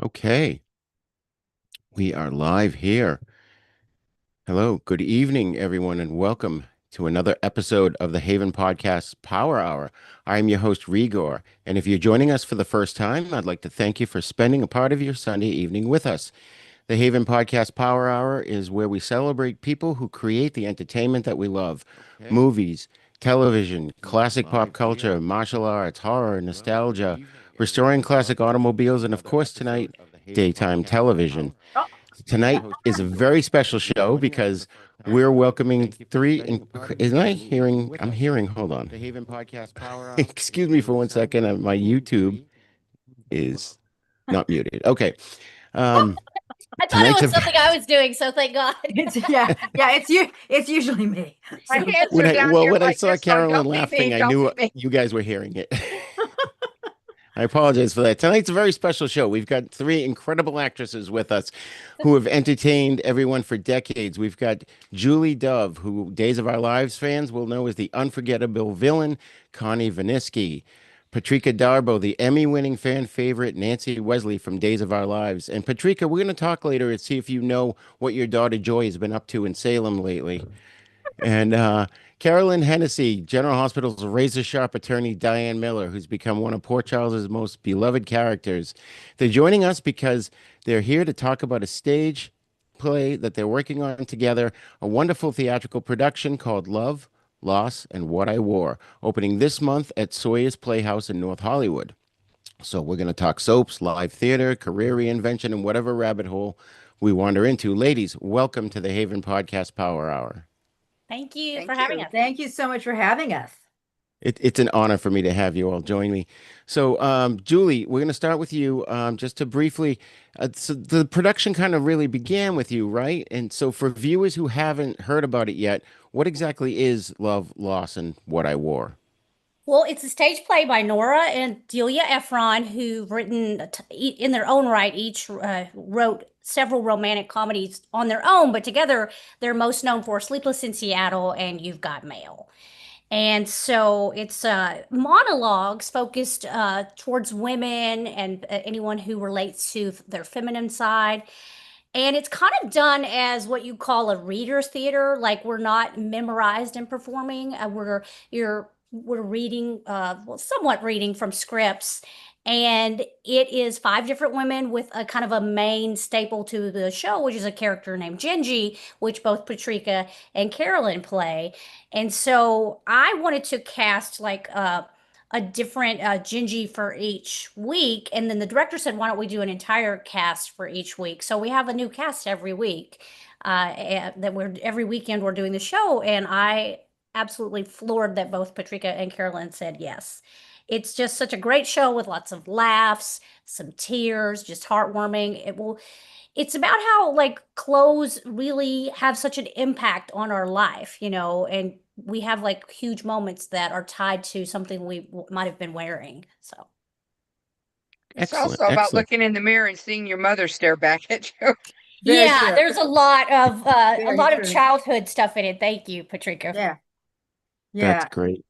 Okay, we are live here. Hello, good evening, everyone, and welcome to another episode of the Haven Podcast Power Hour. I'm your host, Re-Gor, and if you're joining us for the first time, I'd like to thank you for spending a part of your Sunday evening with us. The Haven Podcast Power Hour is where we celebrate people who create the entertainment that we love. Movies, television, classic pop culture, martial arts, horror, nostalgia, restoring classic automobiles, and of course, tonight, daytime television. Oh, Tonight is a very special show because we're welcoming isn't I hearing? I'm hearing, hold on. Excuse me for one second. My YouTube is not muted. Okay. Um, I thought it tonight's was a something I was doing, so thank God. it's you. It's usually me. My So, hands are down here when I like saw this, going, Carolyn don't be me, laughing, I don't knew be me. you guys were hearing it. I apologize for that. Tonight's a very special show. We've got three incredible actresses with us who have entertained everyone for decades. We've got Julie Dove, who Days of Our Lives fans will know as the unforgettable villain, Connie Vaniski. Patrika Darbo, the Emmy-winning fan favorite, Nancy Wesley from Days of Our Lives. And Patrika, we're going to talk later and see if you know what your daughter Joy has been up to in Salem lately. And Carolyn Hennesy, General Hospital's razor sharp attorney Diane Miller, who's become one of Port Charles's most beloved characters. They're joining us because they're here to talk about a stage play that they're working on together, a wonderful theatrical production called Love, Loss, and What I Wore, opening this month at Sawyer's Playhouse in North Hollywood. So we're going to talk soaps, live theater, career reinvention, and whatever rabbit hole we wander into. Ladies, welcome to the Haven Podcast Power Hour. Thank you Thank for having you. us. thank you so much for having us. It's an honor for me to have you all join me. So, Julie, we're going to start with you just to briefly. So, the production kind of really began with you, right? And so, for viewers who haven't heard about it yet, what exactly is Love, Loss, and What I Wore? Well, it's a stage play by Nora and Delia Ephron, who've written in their own right. Each wrote several romantic comedies on their own, but together they're most known for Sleepless in Seattle and You've Got Mail. And so it's monologues focused towards women and anyone who relates to their feminine side. And it's kind of done as what you call a reader's theater. Like we're not memorized and performing. We're reading, well, somewhat reading from scripts. And it is five different women with a kind of a main staple to the show, which is a character named Gingy, which both Patrika and Carolyn play. And so I wanted to cast like a different Gingy for each week. And then the director said, why don't we do an entire cast for each week? So we have a new cast every week. That we're every weekend we're doing the show. And I absolutely floored that both Patrika and Carolyn said yes. It's just such a great show with lots of laughs, some tears, just heartwarming. It's about how like clothes really have such an impact on our life, and we have like huge moments that are tied to something we might have been wearing. So It's Excellent, also about excellent. looking in the mirror and seeing your mother stare back at you. Very yeah, true. there's a lot of Very true. childhood stuff in it. Thank you, Patrika. Yeah, That's yeah. great.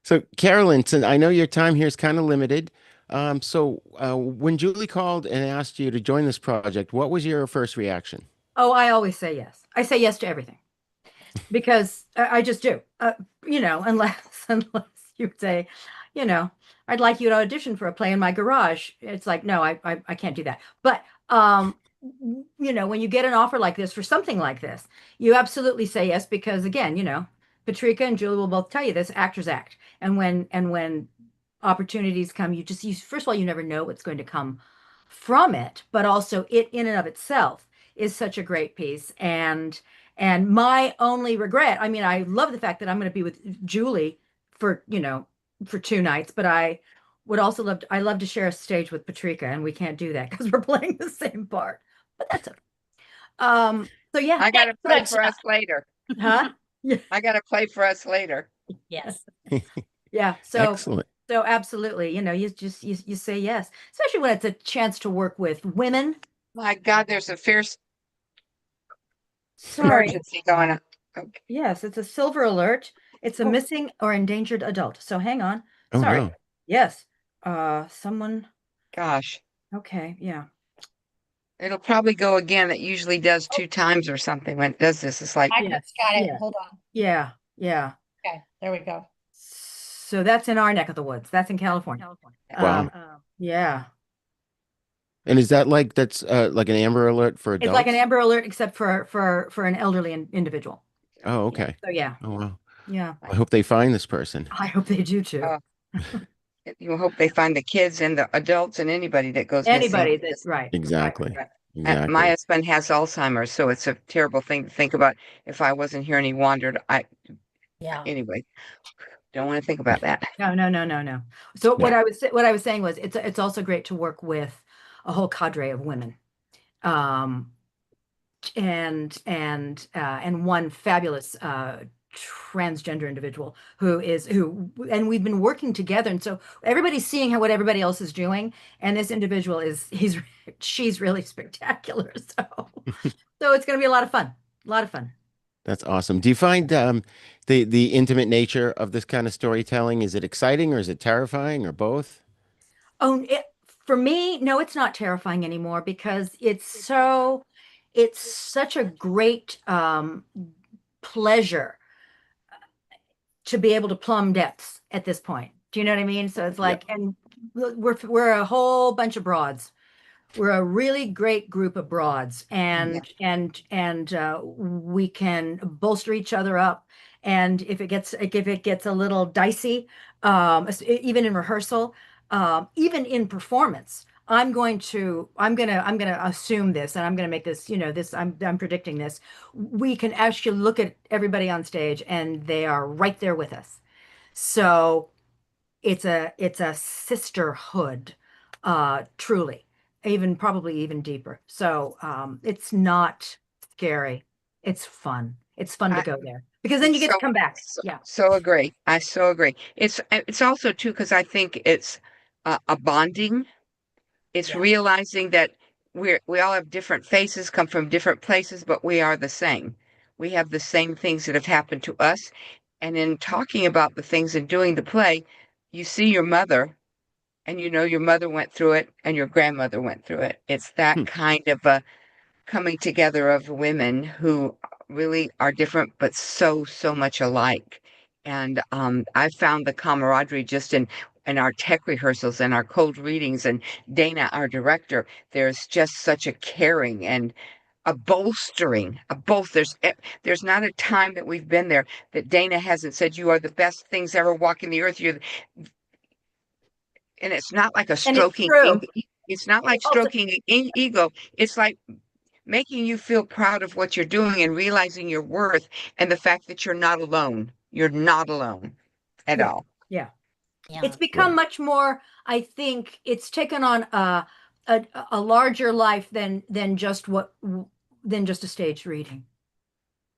So, Carolyn, since I know your time here is kind of limited, when Julie called and asked you to join this project, what was your first reaction? Oh, I always say yes. I say yes to everything because I just do. Unless unless you say, you know, I'd like you to audition for a play in my garage. It's like, no, I can't do that. But when you get an offer like this for something like this, you absolutely say yes because again, Patrika and Julie will both tell you this, actors act. And when opportunities come, you first of all, you never know what's going to come from it, but also it in and of itself is such a great piece. And my only regret, I mean, I love the fact that I'm going to be with Julie for, for 2 nights, but I love to share a stage with Patrika, and we can't do that because we're playing the same part. But that's okay. So yeah. I got to play Good for us stuff. later. Huh? Yeah. I got to play for us later. Yes. Yeah. So Excellent. so absolutely, you say yes, especially when it's a chance to work with women. My God, there's a fierce Sorry. emergency going on. Okay. Yes, it's a silver alert. It's a Oh. missing or endangered adult. So hang on. Oh Sorry. no. Yes. Someone. Gosh. Okay. Yeah. It'll probably go again. It usually does 2 times or something when it does this. It's like, I Yeah. just got it. Yeah. Hold on. Yeah. Yeah. Okay, there we go. So that's in our neck of the woods. That's in California. Wow. Yeah. And is that like that's like an Amber Alert for It's like an adults? Amber Alert, except for an elderly individual. Oh, okay. So yeah. Oh, wow. Yeah. I hope they find this person. I hope they do too. uh, you hope they find the kids and the adults and anybody that goes Anybody missing. that's right. Exactly. Right. My Exactly. husband has Alzheimer's, so it's a terrible thing to think about. If I wasn't here and he wandered, Yeah. anyway, don't want to think about that. No. So Yeah. what I was saying was it's also great to work with a whole cadre of women. And one fabulous transgender individual and we've been working together, and so everybody's seeing what everybody else is doing, and this individual she's really spectacular. So it's going to be a lot of fun. That's awesome. Do you find the intimate nature of this kind of storytelling, is it exciting or is it terrifying or both? Oh, for me, no, it's not terrifying anymore because it's such a great pleasure to be able to plumb depths at this point. Do you know what I mean? So it's like, and we're a whole bunch of broads. We're a really great group of broads, and we can bolster each other up. And if it gets a little dicey, even in rehearsal, even in performance, I'm gonna assume this, and I'm gonna make this, I'm predicting this. We can actually look at everybody on stage, and they are right there with us. So it's a sisterhood, truly, probably even deeper. So it's not scary. It's fun. It's fun to I, go there because then you get to come back. Yeah. so agree. I so agree. It's also too because I think it's a bonding. It's Yeah. realizing that we all have different faces, come from different places, but we are the same. We have the same things that have happened to us. And in talking about the things and doing the play, you see your mother and you know your mother went through it and your grandmother went through it. It's that Hmm. kind of a coming together of women who really are different but so much alike. And I found the camaraderie just in our tech rehearsals and our cold readings, and Dana, our director, there's just such a caring and a bolstering of both. There's not a time that we've been there that Dana hasn't said you are the best things ever walking the earth. And it's not like a And it's stroking. true. It's not like Also, stroking ego. It's like making you feel proud of what you're doing and realizing your worth and the fact that you're not alone. You're not alone at yeah, all. yeah. Yeah. It's become much more, I think it's taken on a larger life than just a staged reading.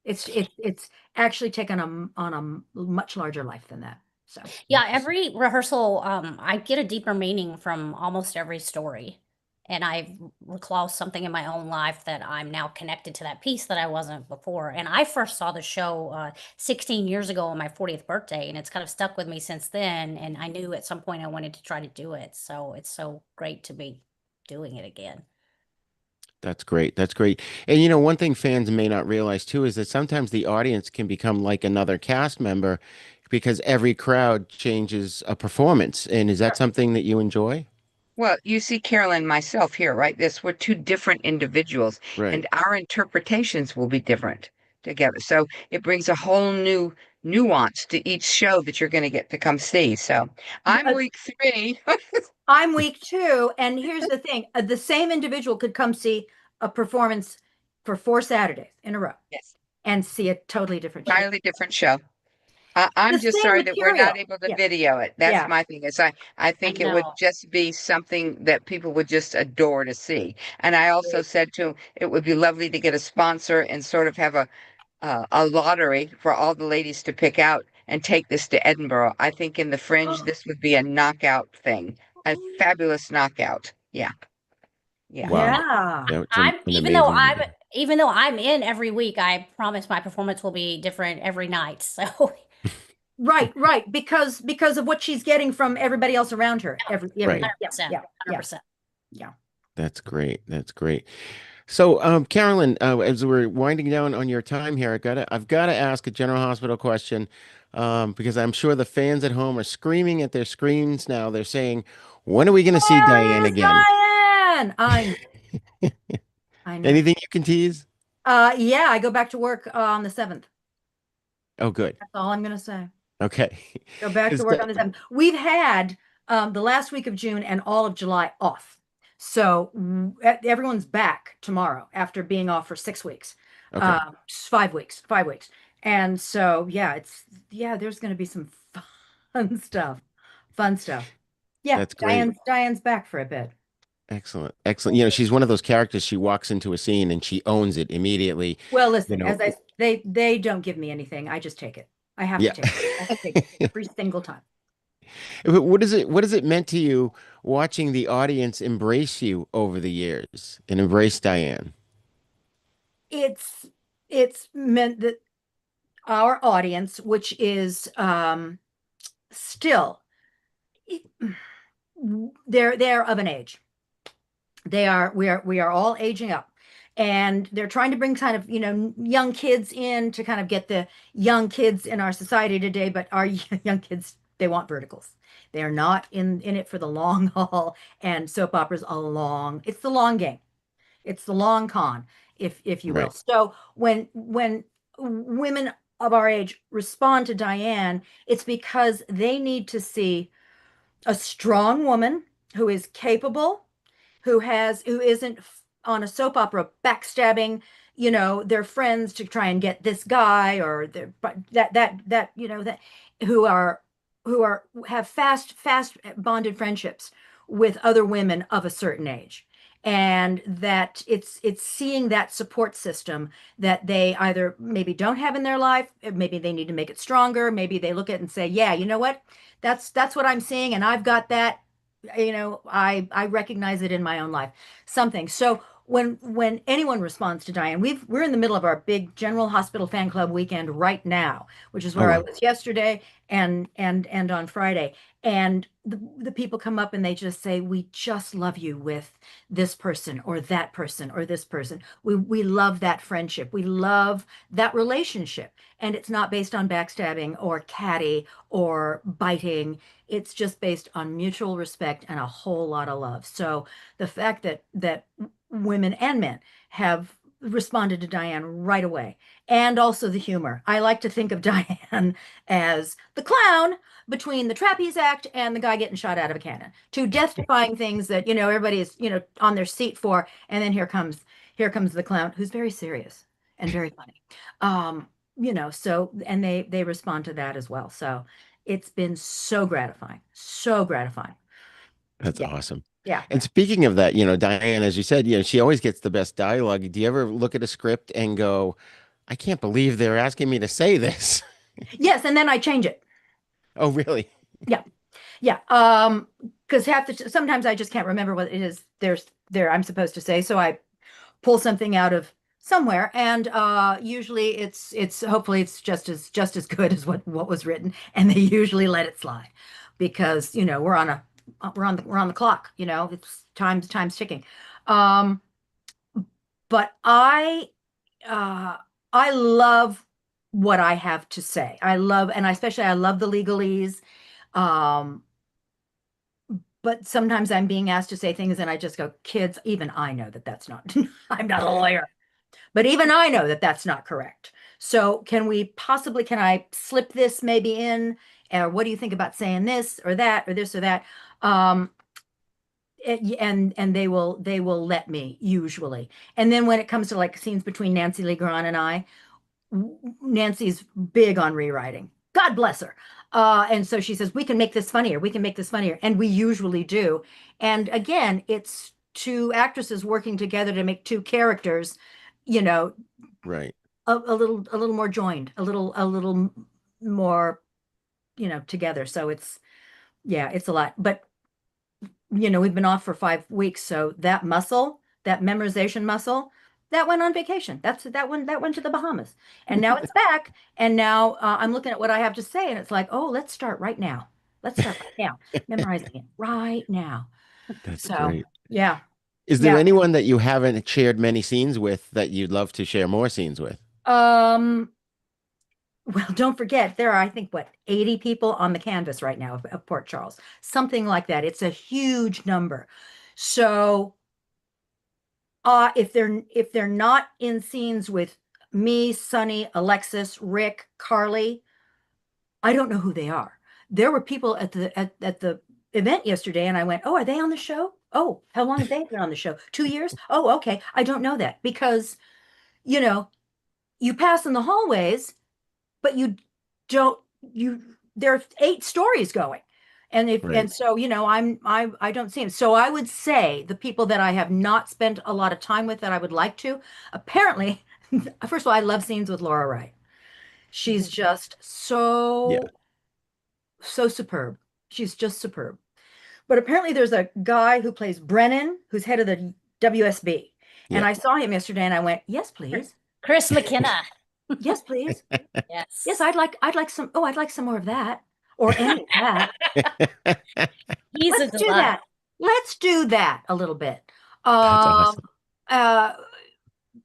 It's actually taken on a much larger life than that. So Yeah, every rehearsal, I get a deeper meaning from almost every story. And I recall something in my own life that I'm now connected to that piece that I wasn't before. And I first saw the show 16 years ago on my 40th birthday, and it's kind of stuck with me since then. And I knew at some point I wanted to try to do it. So it's so great to be doing it again. That's great. That's great. And one thing fans may not realize too is that sometimes the audience can become like another cast member because every crowd changes a performance. And is that something that you enjoy? Well, you see Carolyn and myself here, right? We're two different individuals, Right. and our interpretations will be different together. So it brings a whole new nuance to each show that you're going to get to come see. So I'm uh, week 3. I'm week 2, and here's the thing: the same individual could come see a performance for 4 Saturdays in a row Yes, and see a totally different show. entirely different show. The I'm just same sorry that we're not material. able to Yeah, video it. That's yeah. my thing. I think it would know. just be something that people would just adore to see. And I also said to him, it would be lovely to get a sponsor and sort of have a lottery for all the ladies to pick out and take this to Edinburgh. I think in the Fringe, this would be a knockout thing, a fabulous knockout. Yeah, yeah. Wow. Yeah. That's I'm an amazing idea. even though I'm in every week, I promise my performance will be different every night. So Right. Because of what she's getting from everybody else around her. Every Right. yeah, 100%, yeah, yeah, 100%. yeah. That's great. That's great. So, Carolyn, as we're winding down on your time here, I've gotta ask a General Hospital question, because I'm sure the fans at home are screaming at their screens now. They're saying, "When are we going to see Diane Where is again?" Diane? I know. Anything you can tease? Yeah, I go back to work on the 7th. Oh, good. That's all I'm gonna say. Okay. Go back to 'Cause work on the 7th. We've had the last week of June and all of July off. So everyone's back tomorrow after being off for 6 weeks. okay, 5 weeks, 5 weeks. And so yeah, there's gonna be some fun stuff. Fun stuff. Yeah, that's great. Diane's back for a bit. Excellent. Excellent. You know, she's one of those characters, she walks into a scene and she owns it immediately. Well, You listen, know, they don't give me anything. I just take it. I have to yeah. take it. I have to take it every single time. But what has it meant to you watching the audience embrace you over the years and embrace Diane? It's it's meant that our audience, which is still they're of an age. We are all aging up. And they're trying to bring kind of, young kids in to kind of get the young kids in our society today, but our young kids, they want verticals. They're not in it for the long haul, and soap operas it's the long game. It's the long con, if you will. Right. So when women of our age respond to Diane, it's because they need to see a strong woman who is capable, who isn't on a soap opera backstabbing, their friends to try and get this guy, or that that who have fast bonded friendships with other women of a certain age. And that it's seeing that support system that they either maybe don't have in their life, maybe they need to make it stronger, maybe they look at it and say, yeah, you know what, that's what I'm seeing, and I've got that. I recognize it in my own life. Something. So when anyone responds to Diane, we're in the middle of our big General Hospital fan club weekend right now, which is Oh, where I wow. was yesterday and on Friday. And the people come up and they just say, we just love you with this person or that person or this person. We love that friendship. We love that relationship. And it's not based on backstabbing or catty or biting. It's just based on mutual respect and a whole lot of love. So the fact that women and men have responded to Diane right away, and also the humor. I like to think of Diane as the clown between the trapeze act and the guy getting shot out of a cannon. Two death-defying things that, everybody is, on their seat for, and then here comes the clown who's very serious and very funny. So and they respond to that as well. So it's been so gratifying, so gratifying. That's Yeah, awesome. yeah. And speaking of that, Diane, as you said, she always gets the best dialogue. Do you ever look at a script and go, I can't believe they're asking me to say this? Yes, and then I change it. Oh, really? Yeah, yeah. Because sometimes I just can't remember what it is I'm supposed to say, so I pull something out of somewhere, and usually it's hopefully it's just as good as what was written, and they usually let it slide because we're on the clock. It's time's ticking. Um, but uh, I love what I have to say. I love the legalese. Um, but sometimes I'm being asked to say things and I just go, kids, even I know that that's not, I'm not a lawyer, but even I know that that's not correct. So can I slip this maybe in? Or what do you think about saying this or that or this or that? Um, and they will let me usually. And then when it comes to like scenes between Nancy Lee Grahn and I, Nancy's big on rewriting. God bless her. And so she says, we can make this funnier. We can make this funnier. And we usually do. And again, it's two actresses working together to make two characters, you know, Right. a little more joined, a little more, together. So it's a lot. But, we've been off for 5 weeks. So that memorization muscle, that went on vacation. That went to the Bahamas, and now it's back. And now I'm looking at what I have to say, and it's like, oh, let's start right now. Let's start right now, memorizing it right now. That's So great. yeah, Is there Yeah. anyone that you haven't shared many scenes with that you'd love to share more scenes with? Well, don't forget, there are, I think, what, 80 people on the canvas right now of Port Charles, something like that. It's a huge number. So, if they're not in scenes with me, Sonny, Alexis, Rick, Carly, I don't know who they are. There were people at the event yesterday, and I went, "Oh, are they on the show? Oh, how long have they been on the show? 2 years? Oh, okay. I don't know that because, you know, you pass in the hallways, but you don't you there are 8 stories going. Right. And so, I don't see them. So I would say the people that I have not spent a lot of time with that I would like to, apparently, first of all, I love scenes with Laura Wright. She's just Yeah. so superb. She's just superb. But apparently there's a guy who plays Brennan, who's head of the WSB. And Yeah. I saw him yesterday and I went, "Yes, please. Chris McKenna. Yes, please. Yes. Yes, I'd like some more of that or any of that. He's Let's a do delight. that. Let's do that a little bit." That's Um, awesome. uh,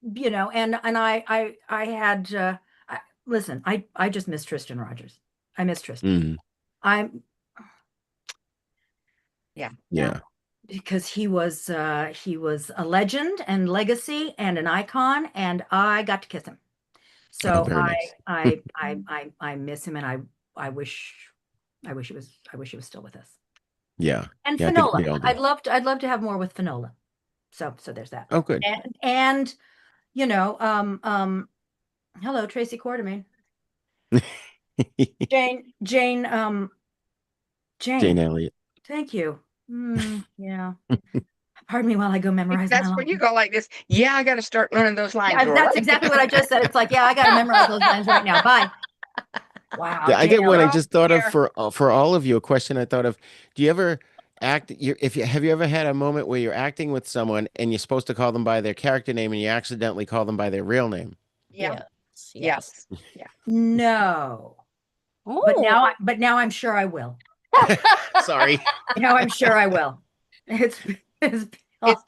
and listen, I just miss Tristan Rogers. I miss Tristan. Mhm. I'm Yeah. because he was a legend and legacy and an icon, and I got to kiss him. Oh, So very nice. I miss him, and I wish I wish he was still with us. Yeah. And Yeah, I think Finola, we all do. I'd love to have more with Finola. So there's that. Oh, good. And hello, Tracy Quartermain. Jane, Jane Elliott. thank you. Yeah. Pardon me while I go memorize my That's when lines. you go like this. Yeah, I got to start learning those lines. Yeah, Laura. that's exactly what I just said. It's like, yeah, I got to memorize those lines right now. Bye. Wow. I Jane get one I Elliott. just thought of Here. for all of you. A question I thought of. Do you ever act? Have you ever had a moment where you're acting with someone and you're supposed to call them by their character name and you accidentally call them by their real name? Yeah. Yes. Yes. No. Oh. But now I'm sure I will. Sorry. Now I'm sure I will. It's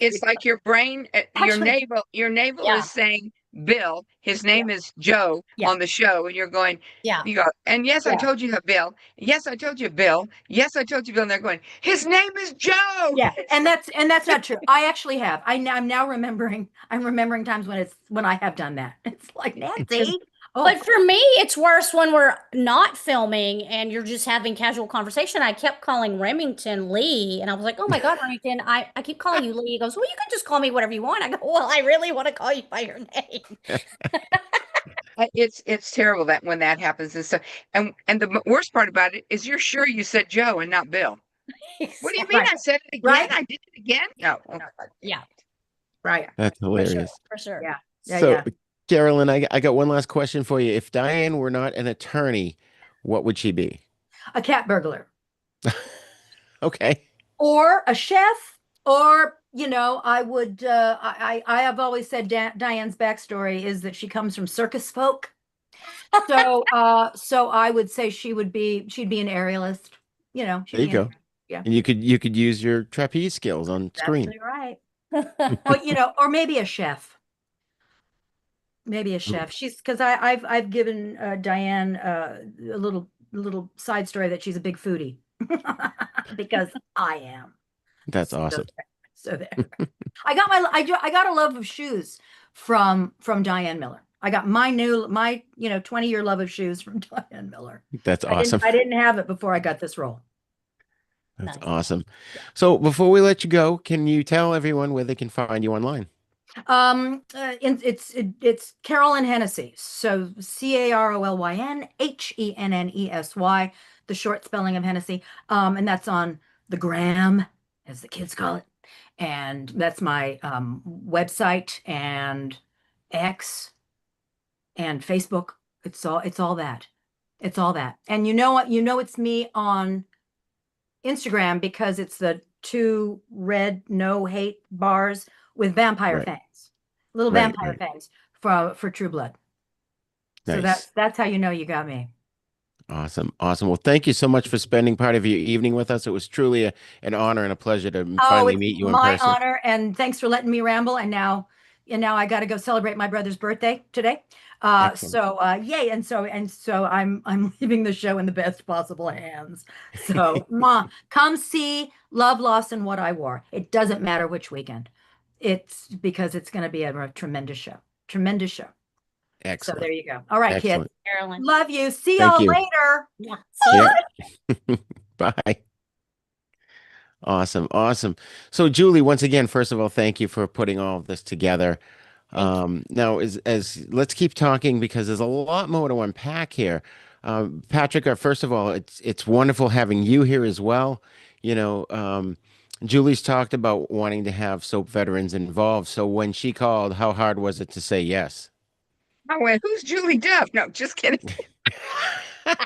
It's like your brain, Actually- your navel Yeah. is saying Bill. His name is Joe Yeah. on the show, and you're going. Yeah. You go, and yes, I Yeah. told you Bill. Yes, I told you Bill. Yes, I told you Bill. And they're going, his name is Joe. Yeah, and that's not true. I actually have. I'm now remembering. I'm remembering times when I have done that. It's like, Nancy. Oh, But for me, it's worse when we're not filming and you're just having casual conversation. I kept calling Remington Lee, and I was like, "Oh my God, Remington, I keep calling you Lee." He goes, "Well, you can just call me whatever you want." I go, "Well, I really want to call you by your name." It's terrible that when that happens and stuff. And the worst part about it is you're sure you said Joe and not Bill. What do you mean? Right. I said it again. Right. I did it again. No. Yeah, right. That's for sure, hilarious. for sure. Yeah. So, Carolyn, I got one last question for you. If Diane were not an attorney, what would she be? A cat burglar. Okay. Or a chef, or I would. I have always said Diane's backstory is that she comes from circus folk. So I would say she'd be an aerialist. There you go. Yeah. And you could use your trapeze skills on screen. Absolutely right. Or or maybe a chef. Maybe a chef. She's because I've given Diane a little side story that she's a big foodie because I am. That's awesome. So there. I got a love of shoes from Diane Miller. I got my 20-year love of shoes from Diane Miller. That's awesome. I didn't have it before I got this role. That's Nice. awesome. So before we let you go, can you tell everyone where they can find you online? It's Carolyn Hennesy. So CarolynHennesy, the short spelling of Hennessy. And that's on the gram, as the kids call it. And that's my website and X and Facebook. It's all that. It's all that. And you know what? It's me on Instagram because it's the 2 red no hate bars with vampire Right. fangs, little Right, vampire right. fangs for True Blood. So Nice. that's how you know you got me. Awesome. Awesome. Well, thank you so much for spending part of your evening with us. It was truly an honor and a pleasure to Oh, finally it's meet you in my person. honor, and thanks for letting me ramble. And now I got to go celebrate my brother's birthday today. Excellent. Yay! And so I'm leaving the show in the best possible hands. So, come see Love, Lost, and What I Wore. It doesn't matter which weekend. It's because it's going to be a tremendous show. Tremendous show. So there Excellent. you go. All right, kids. Excellent. Carolyn. Love you. See Thank y'all you. later. Yeah. Yeah. Bye. Awesome. Awesome. So, Julie, once again, first of all, thank you for putting all of this together. Thank you. Now, as let's keep talking because there's a lot more to unpack here. Patrika, first of all, it's wonderful having you here as well. You know, Julie's talked about wanting to have soap veterans involved. So when she called, how hard was it to say yes? I went, who's Julie Duff? No, just kidding.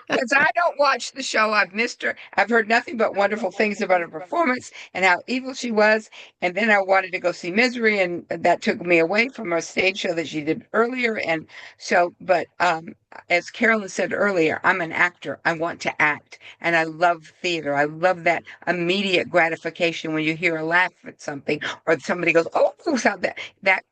Because I don't watch the show. I've missed her. I've heard nothing but wonderful things about her performance and how evil she was. And then I wanted to go see Misery, and that took me away from a stage show that she did earlier. And so, but as Carolyn said earlier, I'm an actor. I want to act, and I love theater. I love that immediate gratification when you hear a laugh at something or somebody goes, "Oh, so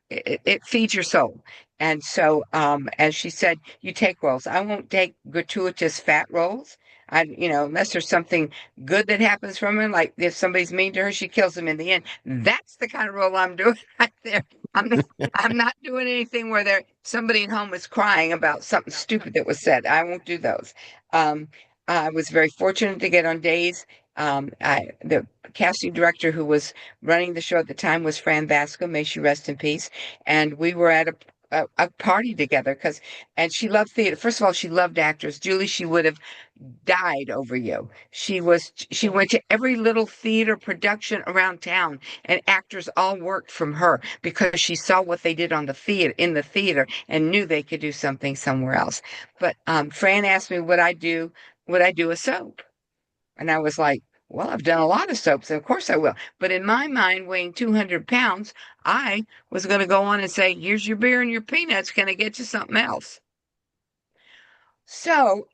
it feeds your soul." And so, as she said, you take roles. I won't take gratuitous fat roles. Unless there's something good that happens from her, like if somebody's mean to her, she kills them in the end. That's the kind of role I'm doing right there. I'm not doing anything where somebody at home is crying about something stupid that was said. I won't do those. I was very fortunate to get on Days. The casting director who was running the show at the time was Fran Vasco, may she rest in peace. And we were at a party together and she loved theater. First of all, she loved actors. Julie, she would have died over you. She went to every little theater production around town, and actors all worked from her because she saw what they did in the theater and knew they could do something somewhere else. But Fran asked me would I do a soap? And I was like, well, I've done a lot of soaps, and of course I will. But in my mind, weighing 200 pounds, I was going to go on and say, here's your beer and your peanuts. Can I get you something else? So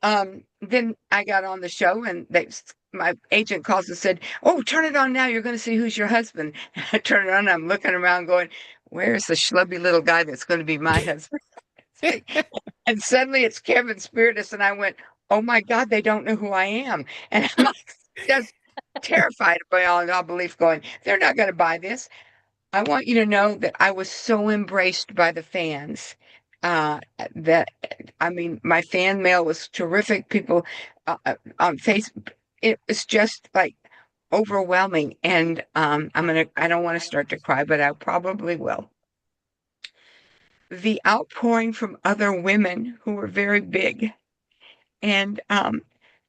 then I got on the show, and my agent calls and said, oh, turn it on now. You're going to see who's your husband. And I turn it on, and I'm looking around going, where's the schlubby little guy that's going to be my husband? And suddenly it's Kevin Spiritus, and I went, oh my God, they don't know who I am. And I'm like, just terrified by all belief going, they're not going to buy this. I want you to know that I was so embraced by the fans. That I mean, my fan mail was terrific. People on Facebook, it was just like overwhelming. And I don't want to start to cry, but I probably will. The outpouring from other women who were very big, and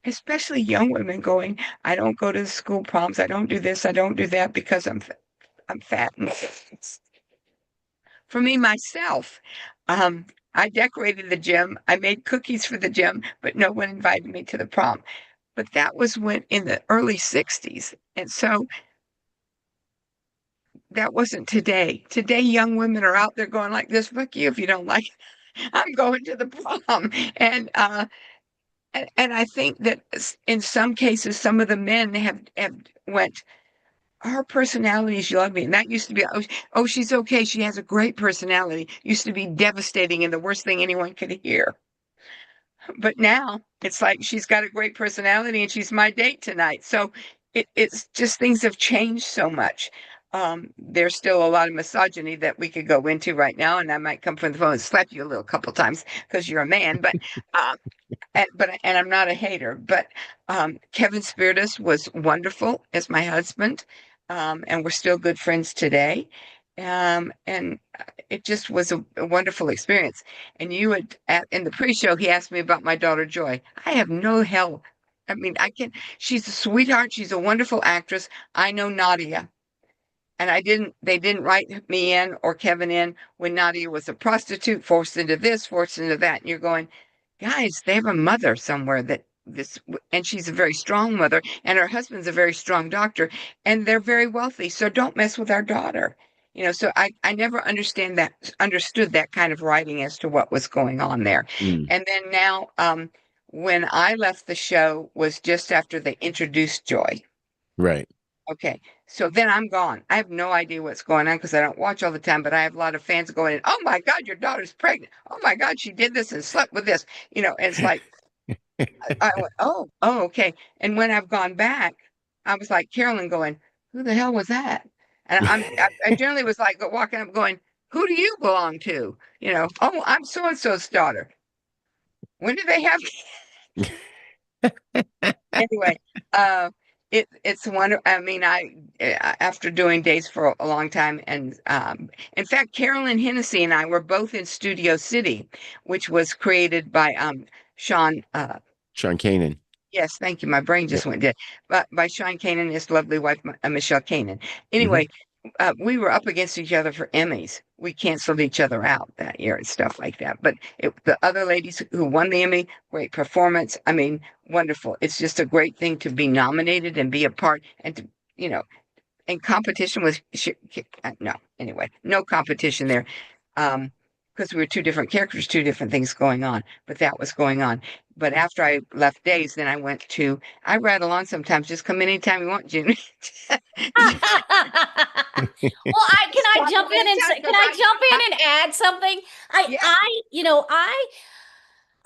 especially young women going, I don't go to the school proms, I don't do this, I don't do that because I'm fat. For me myself, I decorated the gym, I made cookies for the gym, but no one invited me to the prom. But that was when in the early 60s. And so that wasn't today. Today, young women are out there going like this, fuck you if you don't like it. I'm going to the prom. And I think that in some cases, some of the men have went, her personality is ugly. And that used to be, oh, she's okay. She has a great personality. Used to be devastating and the worst thing anyone could hear. But now it's like she's got a great personality and she's my date tonight. So it's just things have changed so much. There's still a lot of misogyny that we could go into right now, and I might come from the phone and slap you a little couple times because you're a man. But and I'm not a hater. But Kevin Spiritus was wonderful as my husband, and we're still good friends today. And it just was a wonderful experience. And in the pre-show, he asked me about my daughter Joy. I have no hell. I mean, she's a sweetheart. She's a wonderful actress. I know Nadia. And they didn't write me in or Kevin in when Nadia was a prostitute, forced into this, forced into that. And you're going, guys, they have a mother somewhere and she's a very strong mother, and her husband's a very strong doctor, and they're very wealthy. So don't mess with our daughter. So I never understood that kind of writing as to what was going on there. Mm. And then now, when I left the show was just after they introduced Joy. Right. Okay, so then I'm gone. I have no idea what's going on because I don't watch all the time, but I have a lot of fans going in, oh my God, your daughter's pregnant. Oh my God, she did this and slept with this. And it's like, I went, oh, okay. And when I've gone back, I was like Carolyn going, who the hell was that? And I generally was like walking up going, who do you belong to? Oh, I'm so and so's daughter. When did they have? Anyway, it's wonderful. I mean, after doing days for a long time, and in fact, Carolyn Hennesy and I were both in Studio City, which was created by Sean. Sean Kanan. Yes, thank you. My brain just went dead. But by Sean Kanan and his lovely wife, Michelle Kanan. Anyway, we were up against each other for Emmys. We canceled each other out that year and stuff like that. But the other ladies who won the Emmy, great performance. I mean, wonderful. It's just a great thing to be nominated and be a part and to, in competition with, no, anyway, no competition there. Because we were two different characters, two different things going on, but that was going on. But after I left Days, then I rattle on sometimes. Just come anytime you want, June. Well, can I jump in and add something? Yeah.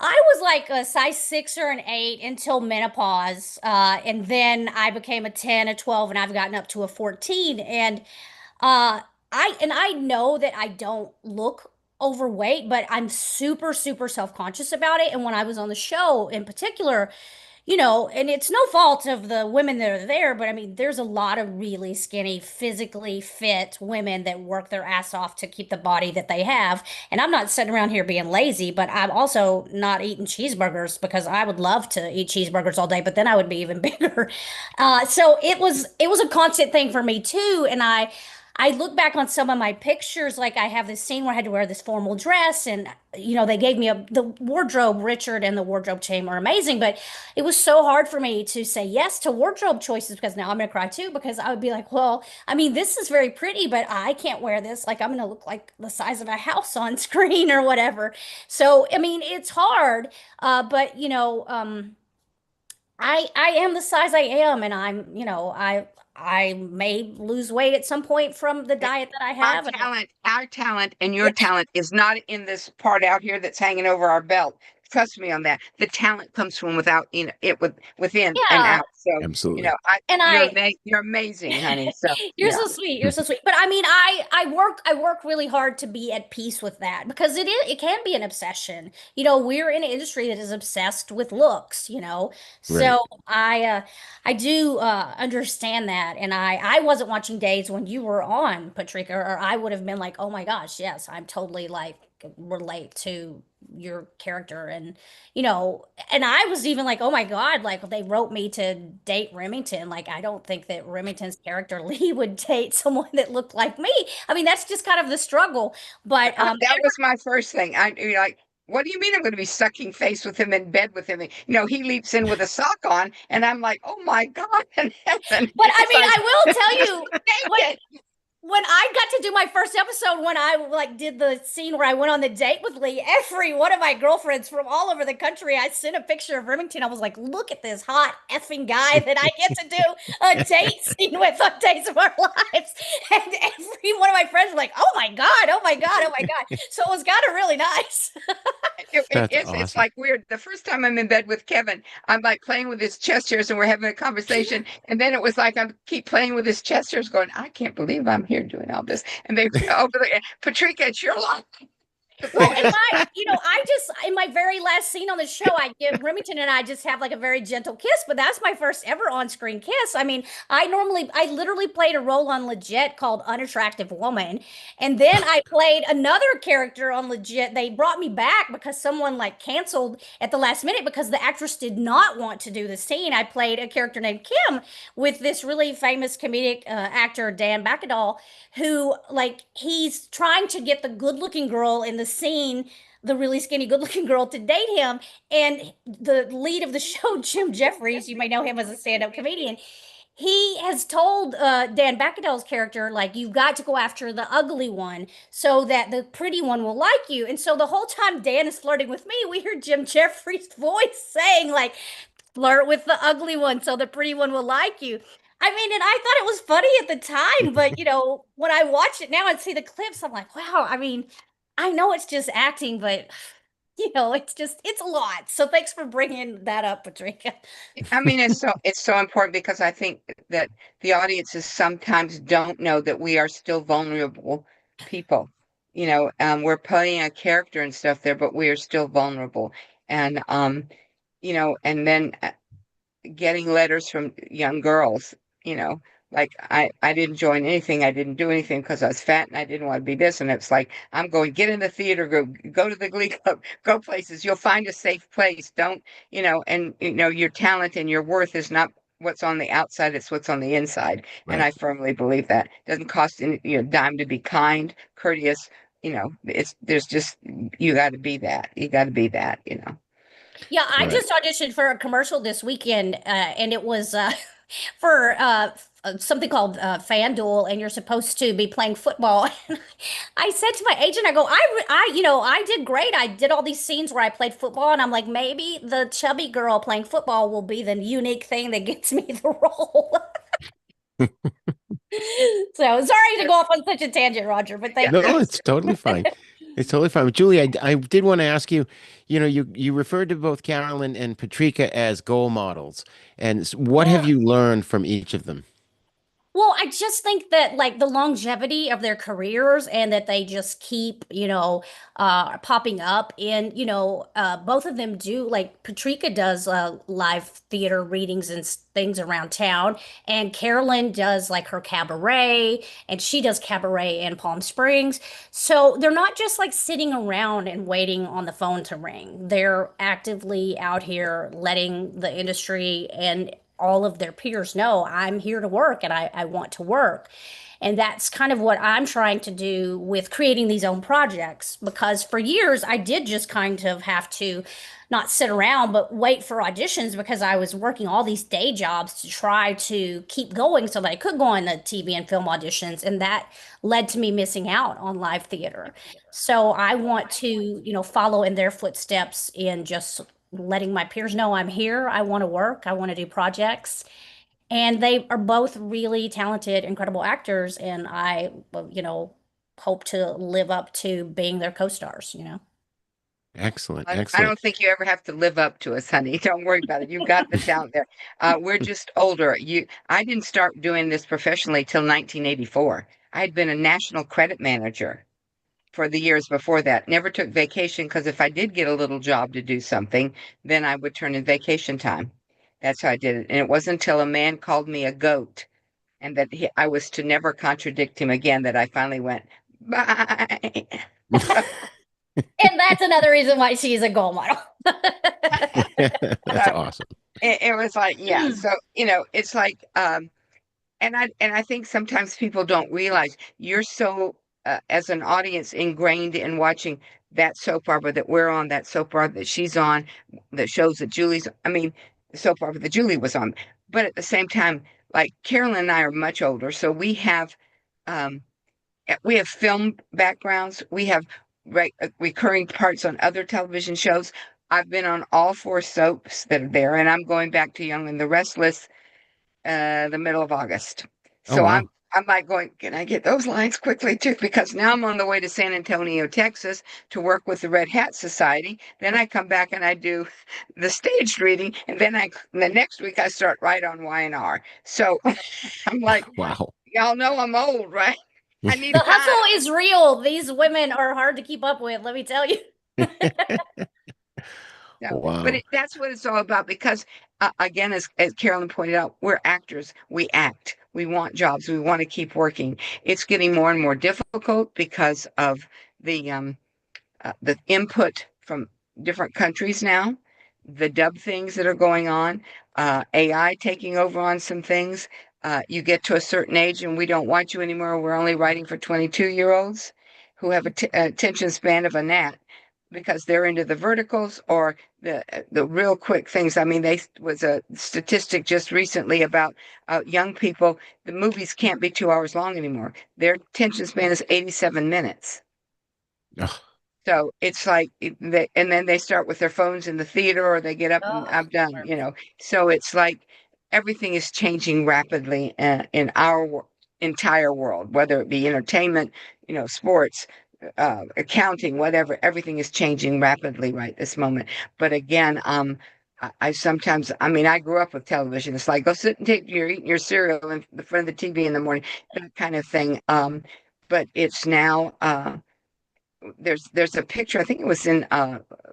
I was like a size 6 or an 8 until menopause, and then I became a 10, a 12, and I've gotten up to a 14. And I know that I don't look overweight, but I'm super, super self-conscious about it. And when I was on the show in particular, and it's no fault of the women that are there, but I mean, there's a lot of really skinny, physically fit women that work their ass off to keep the body that they have. And I'm not sitting around here being lazy, but I'm also not eating cheeseburgers because I would love to eat cheeseburgers all day, but then I would be even bigger. So it was a constant thing for me too. And I look back on some of my pictures, like I have this scene where I had to wear this formal dress, and they gave me the wardrobe. Richard and the wardrobe team are amazing, but it was so hard for me to say yes to wardrobe choices because now I'm gonna cry too, because I would be like, well, I mean, this is very pretty, but I can't wear this. Like I'm gonna look like the size of a house on screen or whatever. So I mean, it's hard, but I am the size I am, and I may lose weight at some point from the diet that I have. Our talent and your talent is not in this part out here that's hanging over our belt. Trust me on that. The talent comes from without, within and out. So, absolutely. You're amazing, honey. So you're so sweet. You're so sweet. But I mean, I work really hard to be at peace with that because it can be an obsession. We're in an industry that is obsessed with looks, So I do understand that. And I wasn't watching Days when you were on, Patrika, or I would have been like, oh my gosh, yes, I'm totally like relate to your character. And I was even like, oh my God, like they wrote me to date Remington. Like I don't think that Remington's character Lee would date someone that looked like me. I mean, that's just kind of the struggle. But that was my first thing. You're like, what do you mean I'm going to be sucking face with him in bed with him? He leaps in with a sock on, and I'm like, oh my God in heaven. But I mean, I will tell you, when I got to do my first episode, when I did the scene where I went on the date with Lee, every one of my girlfriends from all over the country, I sent a picture of Remington. I was like, look at this hot effing guy that I get to do a date scene with on Days of Our Lives. And every one of my friends were like, oh my God, oh my God, oh my God. So it was kind of really nice. It's like weird. The first time I'm in bed with Kevin, I'm like playing with his chest hairs and we're having a conversation. And then it was like I keep playing with his chest hairs going, I can't believe I'm here doing all this. And they Patrika, it's your life. Well, in my very last scene on the show, Remington and I just have like a very gentle kiss, but that's my first ever on-screen kiss. I mean, I literally played a role on Legit called Unattractive Woman. And then I played another character on Legit. They brought me back because someone canceled at the last minute because the actress did not want to do the scene. I played a character named Kim with this really famous comedic actor, Dan Bacadol, who he's trying to get the good-looking girl in the scene, the really skinny, good-looking girl, to date him. And the lead of the show, Jim Jeffries, you may know him as a stand-up comedian, he has told Dan Bacadell's character, like, you've got to go after the ugly one so that the pretty one will like you. And so the whole time Dan is flirting with me, we hear Jim Jeffries' voice saying, like, flirt with the ugly one so the pretty one will like you. I mean, and I thought it was funny at the time, but when I watch it now and see the clips, I'm like, wow, I mean, I know it's just acting, but it's a lot. So thanks for bringing that up, Patrika. I mean, it's so important because I think that the audiences sometimes don't know that we are still vulnerable people. We're playing a character and stuff there, but we are still vulnerable. And and then getting letters from young girls, like I didn't join anything, I didn't do anything because I was fat and I didn't want to be this. And it's like, I'm going, get in the theater, go to the Glee Club, go places. You'll find a safe place. Don't, and your talent and your worth is not what's on the outside, it's what's on the inside. And I Right. firmly believe that. It doesn't cost any dime to be kind, courteous. There's just, you got to be that. You got to be that. Yeah, I Right. just auditioned for a commercial this weekend, and it was for something called FanDuel, and you're supposed to be playing football. And I said to my agent, I go, I did great. I did all these scenes where I played football, and I'm like, maybe the chubby girl playing football will be the unique thing that gets me the role. So sorry to go off on such a tangent, Roger, but Yeah. thank you. No, it's totally fine. It's totally fine. But Julie, I did want to ask you, you referred to both Carolyn and Patrika as goal models. And what have Yeah. you learned from each of them? Well, I just think that like the longevity of their careers and that they just keep, popping up and, both of them do like Patrika does live theater readings and things around town, and Carolyn does like her cabaret, and she does cabaret in Palm Springs. So they're not just like sitting around and waiting on the phone to ring. They're actively out here letting the industry and all of their peers know I'm here to work and I want to work. And that's kind of what I'm trying to do with creating these own projects because for years I did just kind of have to not sit around but wait for auditions because I was working all these day jobs to try to keep going so that I could go on the TV and film auditions, and that led to me missing out on live theater. So I want to, follow in their footsteps in just letting my peers know I'm here. I want to work. I want to do projects. And they are both really talented, incredible actors. And I, hope to live up to being their co-stars. Excellent. I Excellent. don't think you ever have to live up to us, honey. Don't worry about it. You got the talent there. We're just older. I didn't start doing this professionally till 1984. I had been a national credit manager for the years before that. Never took vacation because if I did get a little job to do something, then I would turn in vacation time. That's how I did it. And it wasn't until a man called me a goat and that I was to never contradict him again that I finally went, bye. And that's another reason why she's a goal model. That's awesome. It was like, yeah. So, it's like, and I think sometimes people don't realize you're so, as an audience, ingrained in watching that soap opera that we're on, that soap opera that she's on, the shows that I mean, the soap opera that Julie was on. But at the same time, like Carolyn and I are much older, so um, we have film backgrounds, we have recurring parts on other television shows. I've been on all four soaps that are there, and I'm going back to Young and the Restless the middle of August. Oh, So I'm wow. I'm like going, can I get those lines quickly too? Because now I'm on the way to San Antonio, Texas to work with the Red Hat Society. Then I come back and I do the staged reading, and then the next week I start right on Y&R. So I'm like, Wow. y'all know I'm old, right? I need The time. hustle is real. These women are hard to keep up with, let me tell you. No, but Wow. that's what it's all about because, again, as Carolyn pointed out, we're actors. We act. We want jobs. We want to keep working. It's getting more and more difficult because of the input from different countries now, the dub things that are going on, AI taking over on some things. You get to a certain age and we don't want you anymore. We're only writing for 22-year-olds who have attention span of a gnat. because they're into the verticals or the real quick things. I mean, they was a statistic just recently about young people. The movies can't be 2 hours long anymore. Their attention span is 87 minutes. Ugh, So it's like, and then they start with their phones in the theater, or they get up and Oh, I'm done, you know. So it's like everything is changing rapidly in our entire world, whether it be entertainment, you know, sports, accounting, whatever. Everything is changing rapidly right this moment. But again, I sometimes, I mean, I grew up with television. It's like, go sit and you're eating your cereal in the front of the TV in the morning, that kind of thing. But it's now, there's a picture. I think it was in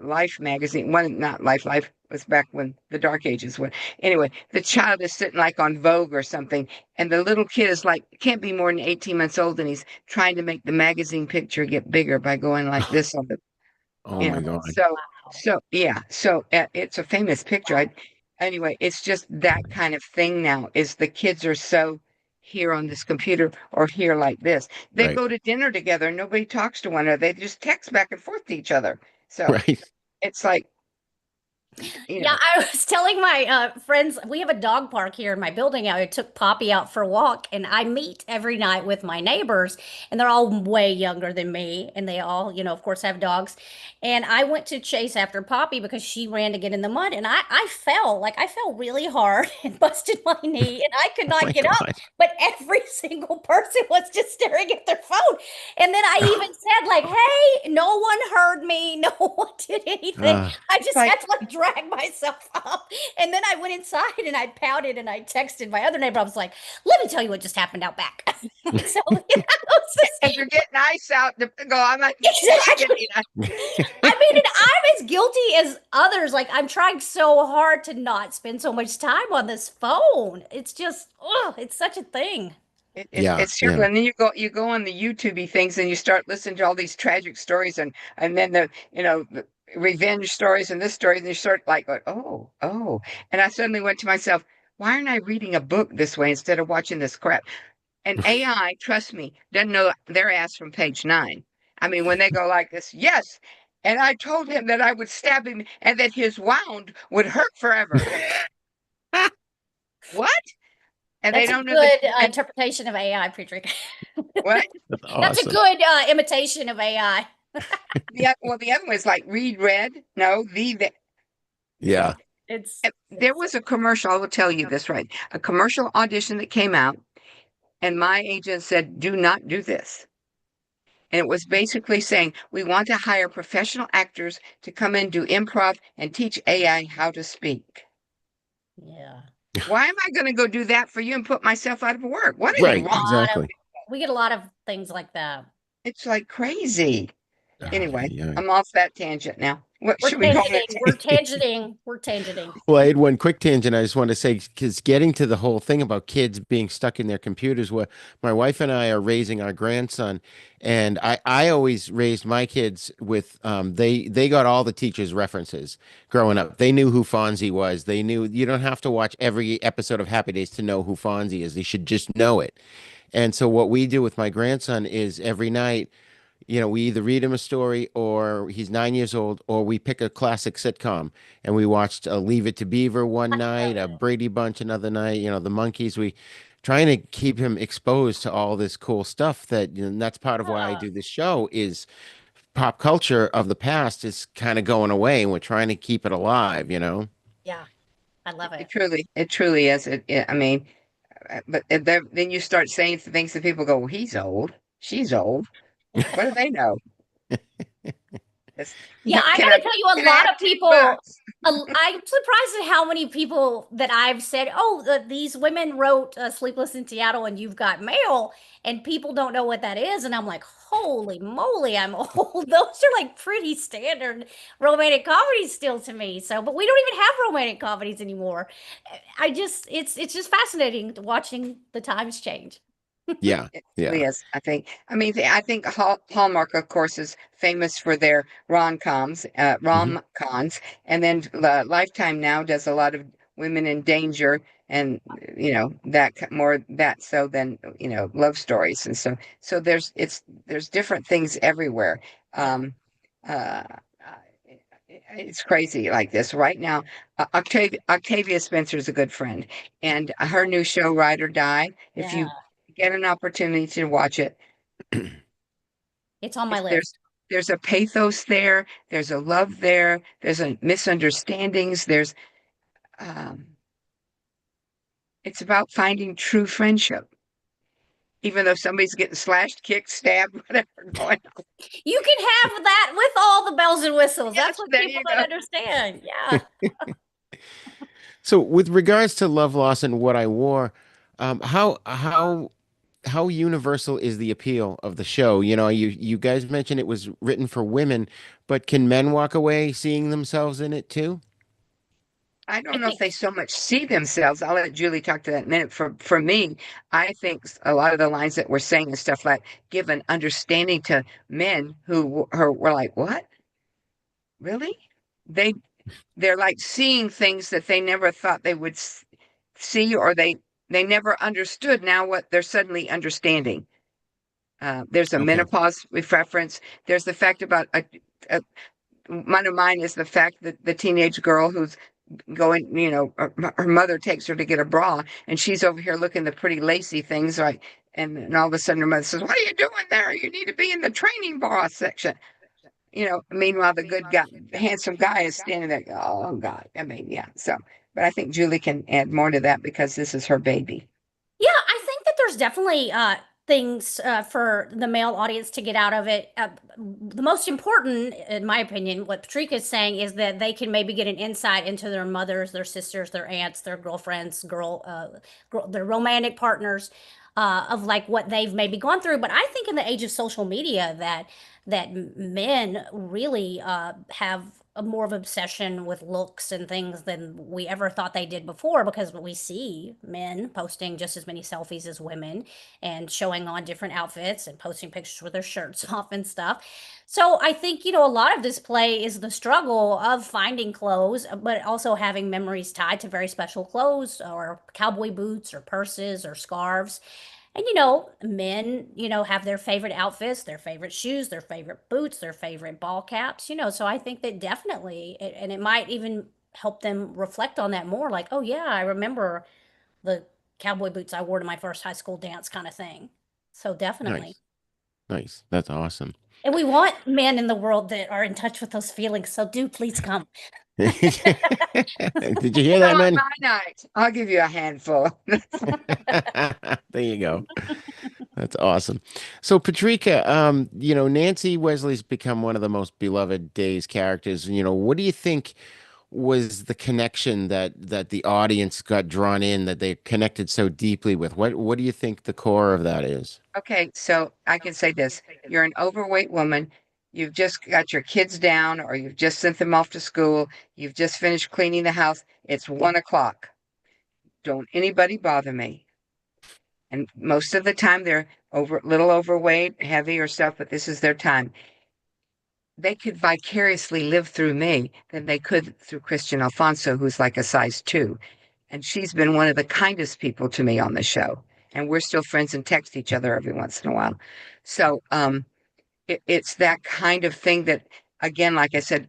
Life magazine. One, not Life was back when the Dark Ages were. Anyway, the child is sitting like on Vogue or something, and the little kid is like, can't be more than 18 months old, and he's trying to make the magazine picture get bigger by going like this on the, oh you my know. God. So yeah, so it's a famous picture. Anyway, it's just that kind of thing now. Is the kids are so here on this computer or here like this. They Right. go to dinner together and nobody talks to one another. They just text back and forth to each other. So Right. it's like, you Yeah, know, I was telling my friends, we have a dog park here in my building. I took Poppy out for a walk, and I meet every night with my neighbors, and they're all way younger than me, and they all, of course, have dogs. And I went to chase after Poppy because she ran to get in the mud, and I fell really hard and busted my knee, and I could Oh my not get up. God. But every single person was just staring at their phone. And then I even said, like, hey, no one heard me, no one did anything. Uh, I it's just like, had to like drag myself up. And then I went inside and I pouted and I texted my other neighbor. I was like, let me tell you what just happened out back. So, it's and you're just, getting ice out to go, I'm like, exactly. I mean, and I'm as guilty as others. Like, I'm trying so hard to not spend so much time on this phone. It's just, oh, it's such a thing. yeah. It's terrible. Yeah. And then you go on the YouTubey things and you start listening to all these tragic stories and then the revenge stories and this story, and you start like going, oh. And I suddenly went to myself, why aren't I reading a book this way instead of watching this crap? And AI, trust me, doesn't know their ass from page 9. I mean, when they go like this, yes. And I told him that I would stab him and that his wound would hurt forever. What? And they That's a don't know the good and interpretation of AI, Patrick. what? That's That's a awesome. good imitation of AI. The other one is like read red. No, Yeah. It's there was a commercial. I will tell you this right. A commercial audition that came out, and my agent said, "Do not do this." And it was basically saying, "We want to hire professional actors to come in, do improv, and teach AI how to speak." yeah. Why am I going to go do that for you and put myself out of work? What is Right. wrong? Exactly. We get a lot of things like that. It's like crazy. Oh, Anyway, yeah. I'm off that tangent now. What We're should we call tangenting. it? We're tangenting. We're tangenting. Well, I had one quick tangent I just want to say because getting to the whole thing about kids being stuck in their computers, what my wife and I are raising our grandson, and I always raised my kids with they got all the teachers' references growing up. They knew who Fonzie was. They knew you don't have to watch every episode of Happy Days to know who Fonzie is. They should just know it. And so what we do with my grandson is every night we either read him a story or he's 9 years old, or we pick a classic sitcom and we watched Leave It to Beaver one night, a Brady Bunch another night, the Monkeys. We trying to keep him exposed to all this cool stuff and that's part of why I Yeah. do this show is pop culture of the past is kind of going away and we're trying to keep it alive. Yeah. I love It it. truly is. I mean, but then you start saying things that people go, well, he's old, she's old. What do they know? It's, Yeah, I can I gotta tell you, a can I lot have of people. $10? I'm surprised at how many people that I've said, "Oh, these women wrote Sleepless in Seattle," and you've got mail, and people don't know what that is, and I'm like, "Holy moly, I'm old." Those are like pretty standard romantic comedies still to me. So, but we don't even have romantic comedies anymore. It's just fascinating watching the times change. Yeah. It Yeah. really is. I think Hallmark, of course, is famous for their Hmm. rom-coms, and then Lifetime now does a lot of women in danger, and more that so than love stories, and so there's different things everywhere. Yeah. Um, uh, it's crazy like this right now. Octavia Spencer is a good friend, and her new show, Ride or Die. If Yeah, you get an opportunity to watch it, it's on my there's list. a pathos there, there's a love there, there's a misunderstandings, there's um, it's about finding true friendship, even though somebody's getting slashed, kicked, stabbed, whatever going on. You can have that with all the bells and whistles. Yes, That's what there people you don't go. understand. Yeah. So, with regards to Love, Loss, and What I Wore, how universal is the appeal of the show? You know, you guys mentioned it was written for women, but can men walk away seeing themselves in it too? I I don't know if think they so much see themselves. I'll let Julie talk to that in a minute. For me, I think a lot of the lines that we're saying and stuff like give an understanding to men were like, "What? Really?" They they're like seeing things that they never thought they would see, or they never understood. Now what they're suddenly understanding. There's a Okay. menopause reference. There's the fact about a one of mine is the fact that the teenage girl who's going, her mother takes her to get a bra, and she's over here looking the pretty lacy things, right? And all of a sudden her mother says, "What are you doing there? You need to be in the training bra section." Meanwhile, the good guy, handsome guy is standing there. Oh God. I mean, yeah. So, but I think Julie can add more to that because this is her baby. Yeah, I think that there's definitely things for the male audience to get out of it. The most important, in my opinion, what Patrika is saying is that they can maybe get an insight into their mothers, their sisters, their aunts, their girlfriends, their romantic partners, of like what they've maybe gone through. But I think in the age of social media that men really have a more of obsession with looks and things than we ever thought they did before, because we see men posting just as many selfies as women and showing on different outfits and posting pictures with their shirts off and stuff. So I think, a lot of this play is the struggle of finding clothes, but also having memories tied to very special clothes or cowboy boots or purses or scarves. And men, have their favorite outfits, their favorite shoes, their favorite boots, their favorite ball caps, so I think that definitely, and it might even help them reflect on that more, like, oh yeah, I remember the cowboy boots I wore to my first high school dance kind of thing. So definitely. Nice. Nice. That's awesome. And we want men in the world that are in touch with those feelings. So do please come. Did you hear that, Come on man? my night. I'll give you a handful. There you go. That's awesome. So, Patrika, Nancy Wesley's become one of the most beloved Days characters. What do you think was the connection that the audience got drawn in, that they connected so deeply with? What do you think the core of that is? Okay, so I can say this. You're an overweight woman. You've just got your kids down, or you've just sent them off to school. You've just finished cleaning the house. It's 1 o'clock. Don't anybody bother me. And most of the time they're little overweight, heavy or stuff, but this is their time. They could vicariously live through me than they could through Christian Alfonso, who's like a size 2. And she's been one of the kindest people to me on the show. And we're still friends and text each other every once in a while. So it's that kind of thing that, again, like I said,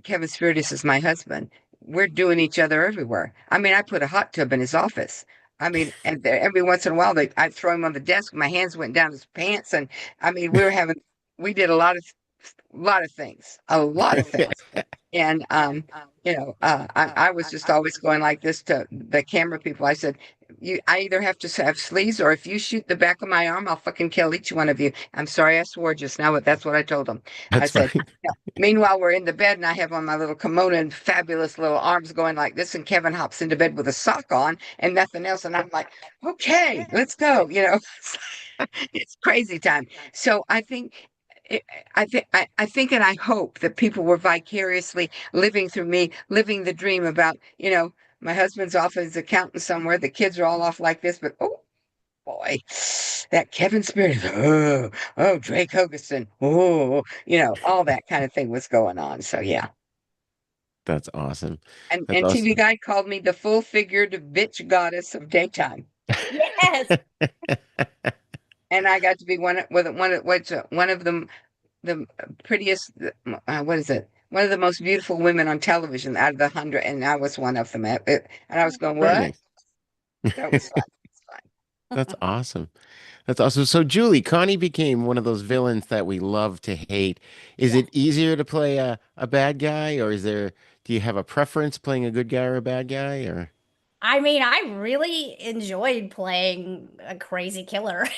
Kevin Spiritus is my husband. We're doing each other everywhere. I mean, I put a hot tub in his office. I mean, and every once in a while, I'd throw him on the desk. My hands went down his pants, and I mean, we did a lot of things. And I was just always going like this to the camera people. I said, I either have to have sleeves, or if you shoot the back of my arm, I'll fucking kill each one of you. I'm sorry I swore just now, but that's what I told them. I That's said, funny. meanwhile, we're in the bed, and I have on my little kimono and fabulous little arms going like this, and Kevin hops into bed with a sock on and nothing else. And I'm like, okay, let's go. It's crazy time. So I think it, I think and I hope that people were vicariously living through me, living the dream about, my husband's off as accountant somewhere, the kids are all off like this, but oh boy, that Kevin Spirit, oh, Drake Hogerson, all that kind of thing was going on. So yeah. That's awesome. That's And TV awesome. Guide called me the full figured bitch goddess of daytime. Yes. And I got to be one of them, the prettiest, what is it? one of the most beautiful women on television out of the 100, and I was one of them. And I was going, Very what? nice. So it was fun. It was fun. That's awesome. That's awesome. So, Julie, Connie became one of those villains that we love to hate. Is Yeah. it easier to play a bad guy, or do you have a preference playing a good guy or a bad guy, or? I mean, I really enjoyed playing a crazy killer.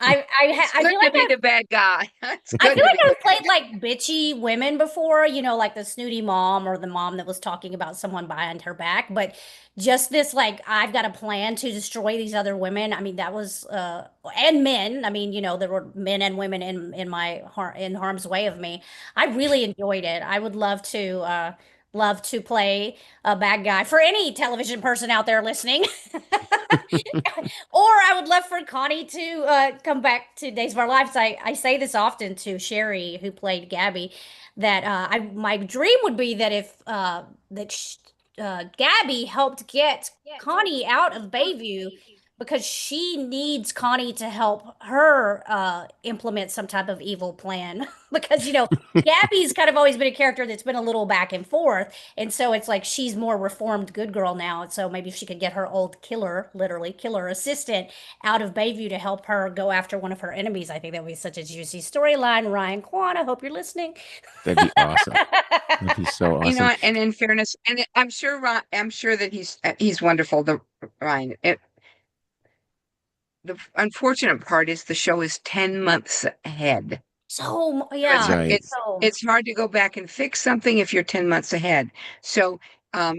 It's I good feel to like be the bad guy. It's I good feel to like be the I've bad played like bitchy women before, like the snooty mom or the mom that was talking about someone behind her back. But just this, like, I've got a plan to destroy these other women. I mean, that was, and men. I mean, there were men and women in harm's way of me. I really enjoyed it. I would love to play a bad guy for any television person out there listening. Or I would love for Connie to come back to Days of Our Lives. I say this often to Sherry, who played Gabby, that my dream would be that if Gabby helped get Connie out of Bayview because she needs Connie to help her implement some type of evil plan. Because Gabby's kind of always been a character that's been a little back and forth. And so it's like she's more reformed good girl now. And so maybe if she could get her old killer, literally killer assistant out of Bayview to help her go after one of her enemies. I think that would be such a juicy storyline. Ryan Kwan, I hope you're listening. That'd be awesome. That'd be so awesome. And in fairness, and I'm sure that he's wonderful. The Ryan. The unfortunate part is the show is 10 months ahead. So, So yeah. Right. it's hard to go back and fix something if you're 10 months ahead. So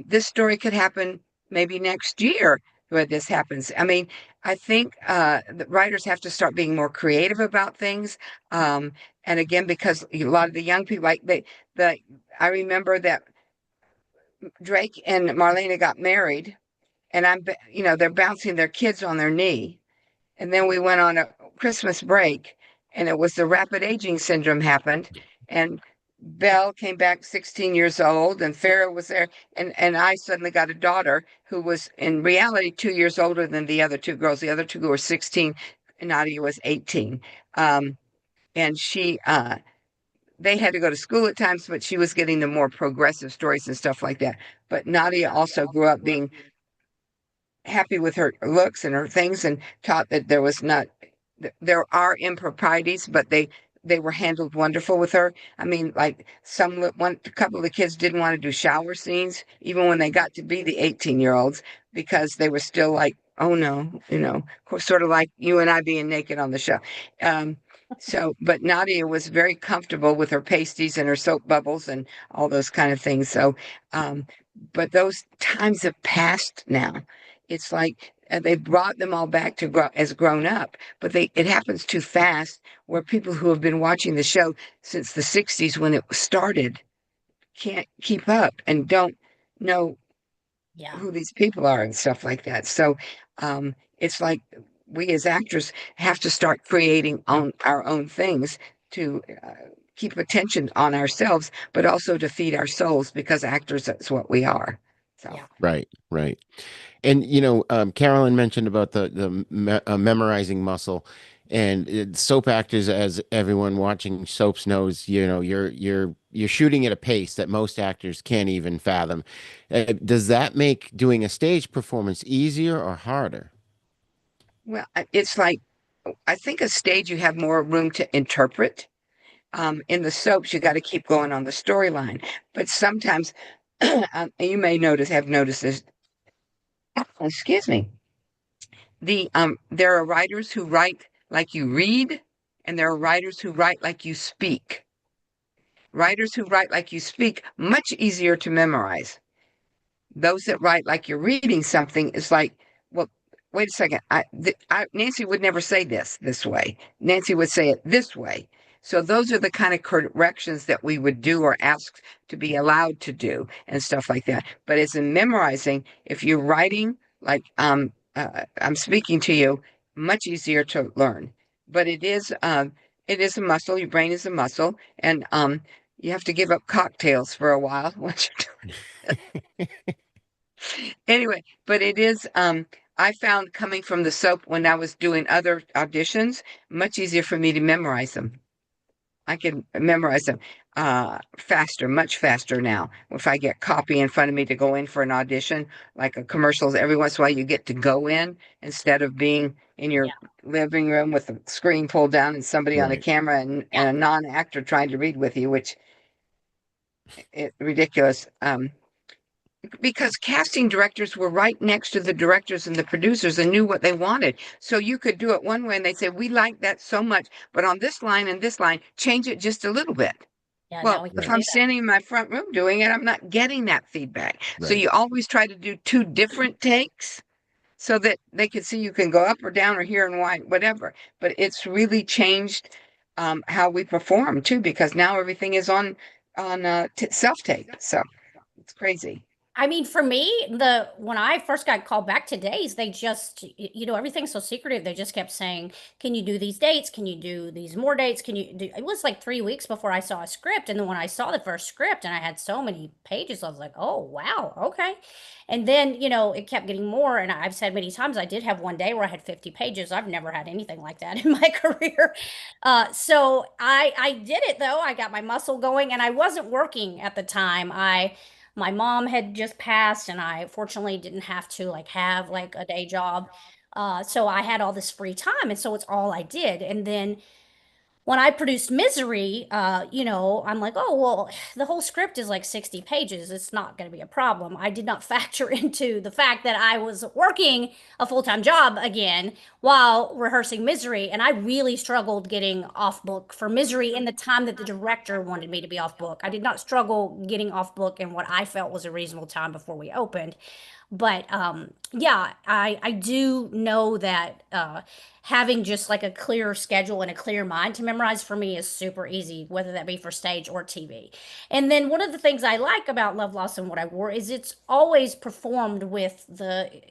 this story could happen maybe next year where this happens. I mean, I think the writers have to start being more creative about things. And again, because a lot of the young people, I remember that Drake and Marlena got married, and they're bouncing their kids on their knee. And then we went on a Christmas break, and it was the rapid aging syndrome happened. And Belle came back 16 years old, and Farrah was there. And I suddenly got a daughter who was in reality 2 years older than the other two girls. The other two were 16, and Nadia was 18. And they had to go to school at times, but she was getting the more progressive stories and stuff like that. But Nadia also grew up being happy with her looks and her things, and taught that there are improprieties, but they were handled wonderful with her. I mean, like a couple of the kids didn't want to do shower scenes even when they got to be the 18-year-olds because they were still like, oh no, sort of like you and I being naked on the show. But Nadia was very comfortable with her pasties and her soap bubbles and all those kind of things. But those times have passed now. It's like they brought them all back to as grown up, but it happens too fast where people who have been watching the show since the 60s when it started can't keep up and don't know Yeah. who these people are and stuff like that. So it's like we as actors have to start creating our own things to keep attention on ourselves, but also to feed our souls because actors, that's what we are. So. Yeah. Right. Right. And Carolyn mentioned about the memorizing muscle, and soap actors, as everyone watching soaps knows, you're shooting at a pace that most actors can't even fathom. Does that make doing a stage performance easier or harder? Well, it's like I think a stage you have more room to interpret. In the soaps, you got to keep going on the storyline, but sometimes you may have noticed this. Excuse me. There are writers who write like you read, and there are writers who write like you speak. Writers who write like you speak, much easier to memorize. Those that write like you're reading something is like, well, wait a second. Nancy would never say this way. Nancy would say it this way. So those are the kind of corrections that we would do or ask to be allowed to do and stuff like that. But as in memorizing, if you're writing like I'm speaking to you, much easier to learn. But it is a muscle. Your brain is a muscle, and you have to give up cocktails for a while once you're anyway, but it is I found coming from the soap when I was doing other auditions, much easier for me to memorize them. I can memorize them. faster, much faster now. If I get copy in front of me to go in for an audition, like a commercials, every once in a while you get to go in instead of being in your living room with the screen pulled down and somebody on a Right. camera and Yeah. a non-actor trying to read with you, which is ridiculous. Because casting directors were right next to the directors and the producers and knew what they wanted. So you could do it one way and they say, we like that so much, but on this line and this line, change it just a little bit. Yeah, now Well, we if can Right. I'm do that. standing in my front room doing it, I'm not getting that feedback. So Right. you always try to do two different takes so that they can see you can go up or down or here and wide, whatever. But it's really changed how we perform too, because now everything is on self-tape. So it's crazy. I mean, for me, when I first got called back to days, they just, everything's so secretive. They just kept saying, "Can you do these dates? Can you do these more dates? Can you do?" It was like 3 weeks before I saw a script, and then when I saw the first script, and I had so many pages, I was like, "Oh wow, okay." And then it kept getting more, and I've said many times I did have one day where I had 50 pages. I've never had anything like that in my career. So I did it though. I got my muscle going, and I wasn't working at the time. My mom had just passed, and I fortunately didn't have to have like a day job. So I had all this free time, and so it's all I did. And then when I produced Misery, I'm like, oh, well, the whole script is like 60 pages. It's not going to be a problem. I did not factor into the fact that I was working a full-time job again while rehearsing Misery. And I really struggled getting off book for Misery in the time that the director wanted me to be off book. I did not struggle getting off book in what I felt was a reasonable time before we opened. But yeah, I do know that having just like a clear schedule and a clear mind to memorize for me is super easy, whether that be for stage or TV. And then one of the things I like about Love, Loss, and What I Wore is it's always performed with the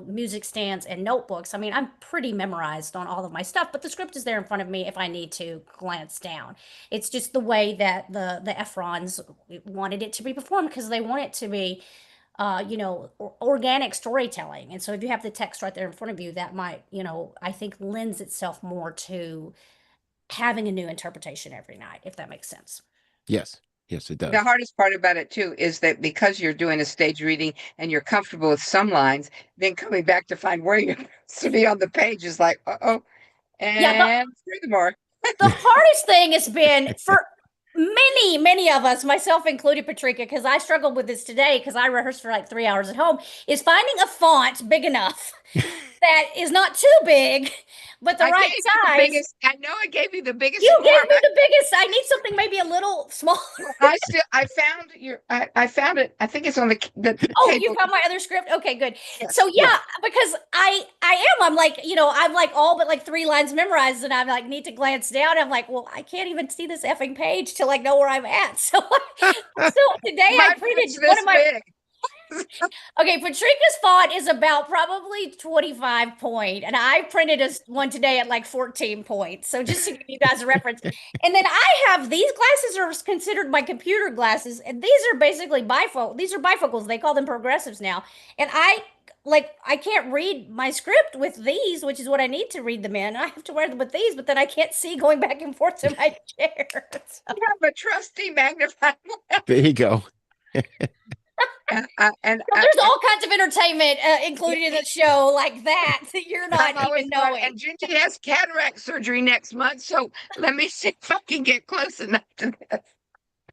music stands and notebooks. I mean, I'm pretty memorized on all of my stuff, but the script is there in front of me if I need to glance down. It's just the way that the Efrons wanted it to be performed because they want it to be organic storytelling. And so if you have the text right there in front of you, that might, I think lends itself more to having a new interpretation every night, if that makes sense. Yes. Yes, it The does. hardest part about it too is that because you're doing a stage reading and you're comfortable with some lines, then coming back to find where you're supposed to be on the page is like, uh-oh, Yeah, and furthermore, the hardest thing has been for many of us, myself included, Patrika, because I struggled with this today because I rehearsed for like 3 hours at home, is finding a font big enough that is not too big, but the I right gave you the size. biggest, I know I gave you the biggest You one. gave me the biggest. I need something maybe a little smaller. I found I found it. I think it's on the Oh, table. you found my other script? Okay, good. Yes, So yes. yeah, because I'm like, I'm like all but like 3 lines memorized, and I'm like need to glance down. I'm like, well, I can't even see this effing page to like know where I'm at. So today My I foot's printed one this of my big. okay, Patrika's font is about probably 25 point, and I printed one today at like 14 points. So just to give you guys a reference. And then I have these glasses are considered my computer glasses, and these are basically bifocal. These are bifocals. They call them progressives now. And I can't read my script with these, which is what I need to read them in. I have to wear them with these, but then I can't see going back and forth to my chair. So, You have a trusty magnifying There you go. and there's all kinds of entertainment included in the show like that you're I'm not always even going, knowing. and Gingy has cataract surgery next month, so let me see if I can get close enough to this.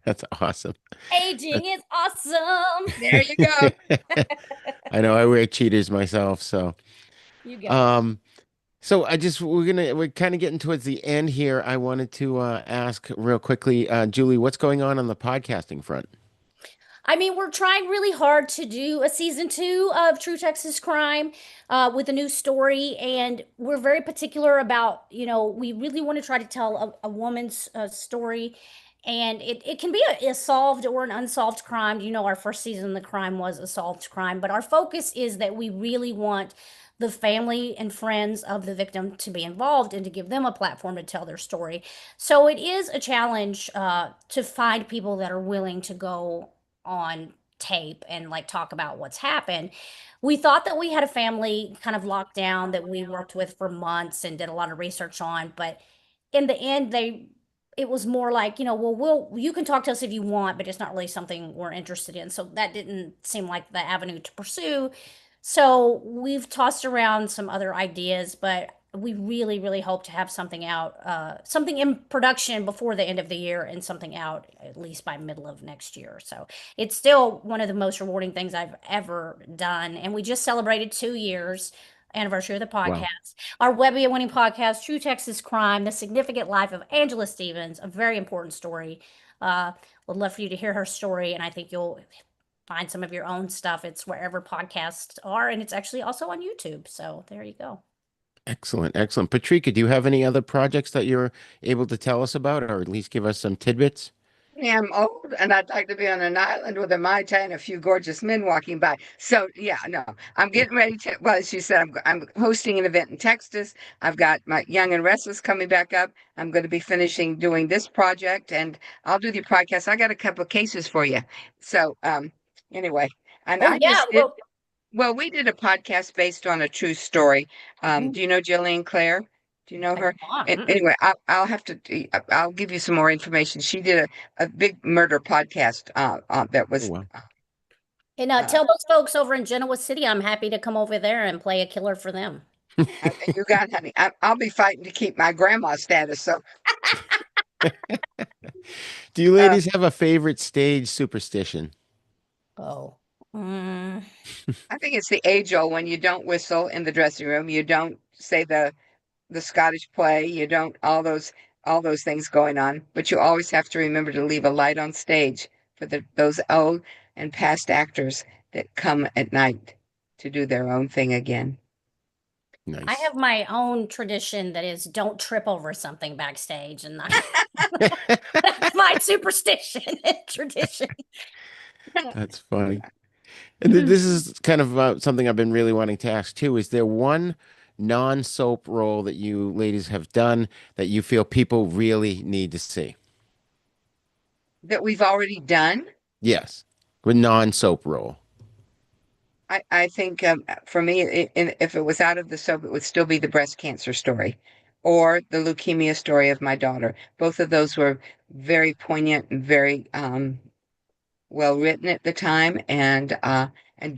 That's awesome. Aging is awesome. There you go. I know I wear cheaters myself, so You got it. so we're kind of getting towards the end here. I wanted to ask real quickly, Julie, what's going on the podcasting front? I mean, we're trying really hard to do a season 2 of True Texas Crime with a new story, and we're very particular about, we really want to try to tell a woman's story, and it can be a solved or an unsolved crime. Our first season, the crime was a solved crime, but our focus is that we really want the family and friends of the victim to be involved and to give them a platform to tell their story. So it is a challenge to find people that are willing to go on tape and like talk about what's happened. We thought that we had a family kind of locked down that we worked with for months and did a lot of research on, but in the end it was more like, well, you can talk to us if you want, but it's not really something we're interested in. So that didn't seem like the avenue to pursue. So we've tossed around some other ideas, but we really, really hope to have something out, something in production before the end of the year and something out at least by middle of next year. So it's still one of the most rewarding things I've ever done. And we just celebrated 2 years anniversary of the Wow. podcast. Our Webby Winning podcast, True Texas Crime, The Significant Life of Angela Stevens, a very important story. Would love for you to hear her story, and I think you'll find some of your own stuff. It's wherever podcasts are, and it's actually also on YouTube. So there you go. Excellent. Excellent. Patrika, do you have any other projects that you're able to tell us about, or at least give us some tidbits? Yeah, I'm old and I'd like to be on an island with a Mai Tai and a few gorgeous men walking by. So yeah, no, I'm getting ready to, well, as you said, I'm hosting an event in Texas. I've got my Young and Restless coming back up. I'm going to be finishing doing this project and I'll do the podcast. I got a couple of cases for you. So anyway, and Oh I yeah, just did, well, we did a podcast based on a true story. Do you know Jillian Clare? Do you know her? Anyway, I'll have to. I'll give you some more information. She did a big murder podcast. That Oh, was. wow. And Uh, tell those folks over in Genoa City I'm happy to come over there and play a killer for them. you got, honey. I'll be fighting to keep my grandma status. So, Do you uh, ladies have a favorite stage superstition? Oh. I think it's the age old when you don't whistle in the dressing room. You don't say the Scottish play. You don't all those things going on. But you always have to remember to leave a light on stage for those old and past actors that come at night to do their own thing again. I Nice. have my own tradition that is don't trip over something backstage, and that's my superstition and tradition. That's funny. And this is kind of something I've been really wanting to ask too. Is there one non-soap role that you ladies have done that you feel people really need to see? That we've already done. Yes, a non-soap role. I think for me, if it was out of the soap, it would still be the breast cancer story or the leukemia story of my daughter. Both of those were very poignant and very well written at the time and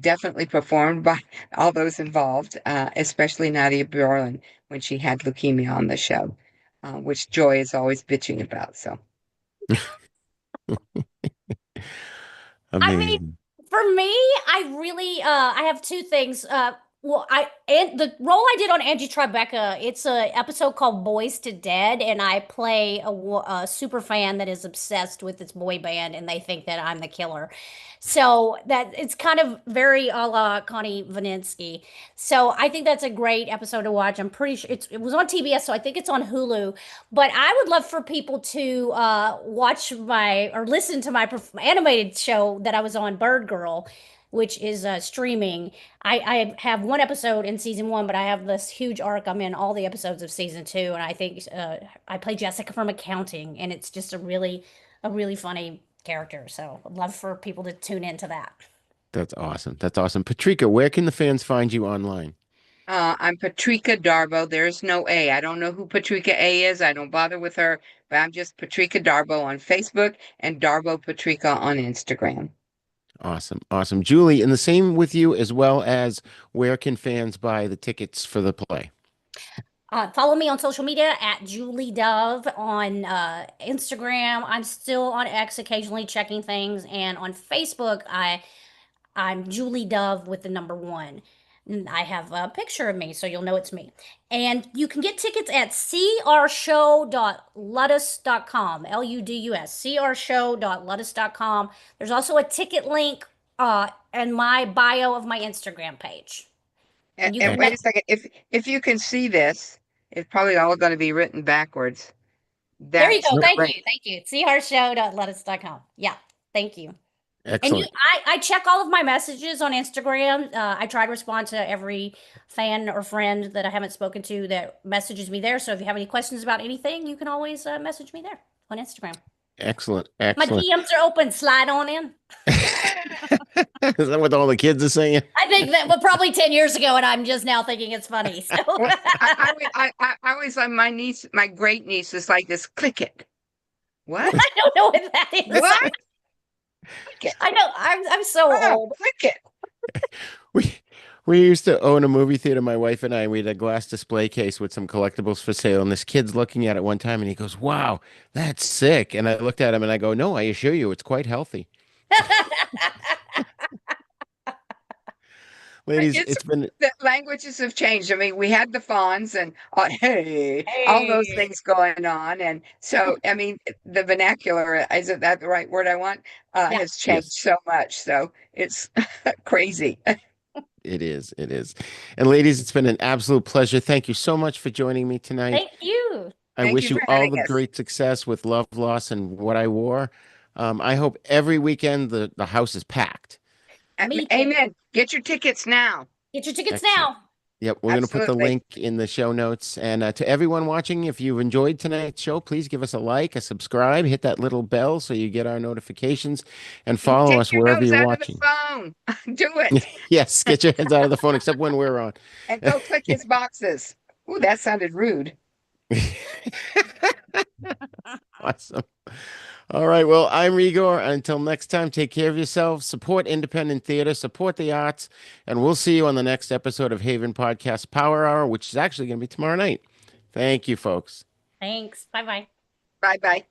definitely performed by all those involved, especially Nadia Borland when she had leukemia on the show, which Joy is always bitching about. So. I mean, Amazing. for me, I really I have two things. Well, and the role I did on Angie Tribeca, it's a episode called Boys to Dead, and I play a super fan that is obsessed with this boy band, and they think that I'm the killer. So that it's kind of very a la Connie Vaninsky. So I think that's a great episode to watch. I'm pretty sure it was on TBS, so I think it's on Hulu. But I would love for people to watch my or listen to my animated show that I was on, Bird Girl, which is streaming. I have one episode in season one, but I have this huge arc. I'm in all the episodes of season two, and I think I play Jessica from accounting, and it's just a really funny character. So I'd love for people to tune into that. That's awesome. That's awesome. Patrika, where can the fans find you online? I'm Patrika Darbo. There's no A. I don't know who Patrika A is. I don't bother with her, but I'm just Patrika Darbo on Facebook and Darbo Patrika on Instagram. Awesome. Awesome. Julie, and the same with you, as well as where can fans buy the tickets for the play? Follow me on social media at Julie Dove on Instagram. I'm still on X, occasionally checking things, and on Facebook, I'm Julie Dove with the number one. And I have a picture of me, so you'll know it's me. And you can get tickets at crshow.ludus.com, Ludus, crshow.ludus.com. There's also a ticket link in my bio of my Instagram page. And you And can wait a second, if you can see this, it's probably all going to be written backwards. there you go. That's Thank you. Thank you. crshow.ludus.com. Yeah. Thank you. And Excellent. I check all of my messages on Instagram. I try to respond to every fan or friend that I haven't spoken to that messages me there. So if you have any questions about anything, you can always message me there on Instagram. Excellent. My Excellent. DMs are open. Slide on in. Is that what all the kids are saying? I think that was probably 10 years ago, and I'm just now thinking it's funny. So Well, I always my niece, my great niece is like this, click it. What? I don't know what that is. What? Click it. I know. I'm so Oh, old. click it. We used to own a movie theater, my wife and I. We had a glass display case with some collectibles for sale, and this kid's looking at it one time, and he goes, "Wow, that's sick." And I looked at him and I go, "No, I assure you, it's quite healthy." Ladies, It's it's been the languages have changed. I mean, we had the fawns and hey, all those Hey. things going on, and so I mean, the vernacular, isn't that the right word I want? Yeah. Has changed yes, so much, so it's crazy. it is. It is. And ladies, it's been an absolute pleasure. Thank you so much for joining me tonight. Thank you. I Thank wish you you for all having the us. great success with Love, Loss, and What I Wore. I hope every weekend the house is packed. Me too. Amen. Get your tickets now. Get your tickets Excellent. now. Yep, we're going to put the Absolutely. link in the show notes. And to everyone watching, if you've enjoyed tonight's show, please give us a like, a subscribe, hit that little bell so you get our notifications, and follow Take us your wherever nose you're out of the watching. phone. Do it. Yes, get your heads out of the phone, except when we're on. And go click his boxes. Ooh, that sounded rude. Awesome. All right. Well, I'm Re-Gor. Until next time, take care of yourselves, support independent theater, support the arts, and we'll see you on the next episode of Haven Podcast Power Hour, which is actually going to be tomorrow night. Thank you, folks. Thanks. Bye bye. Bye bye.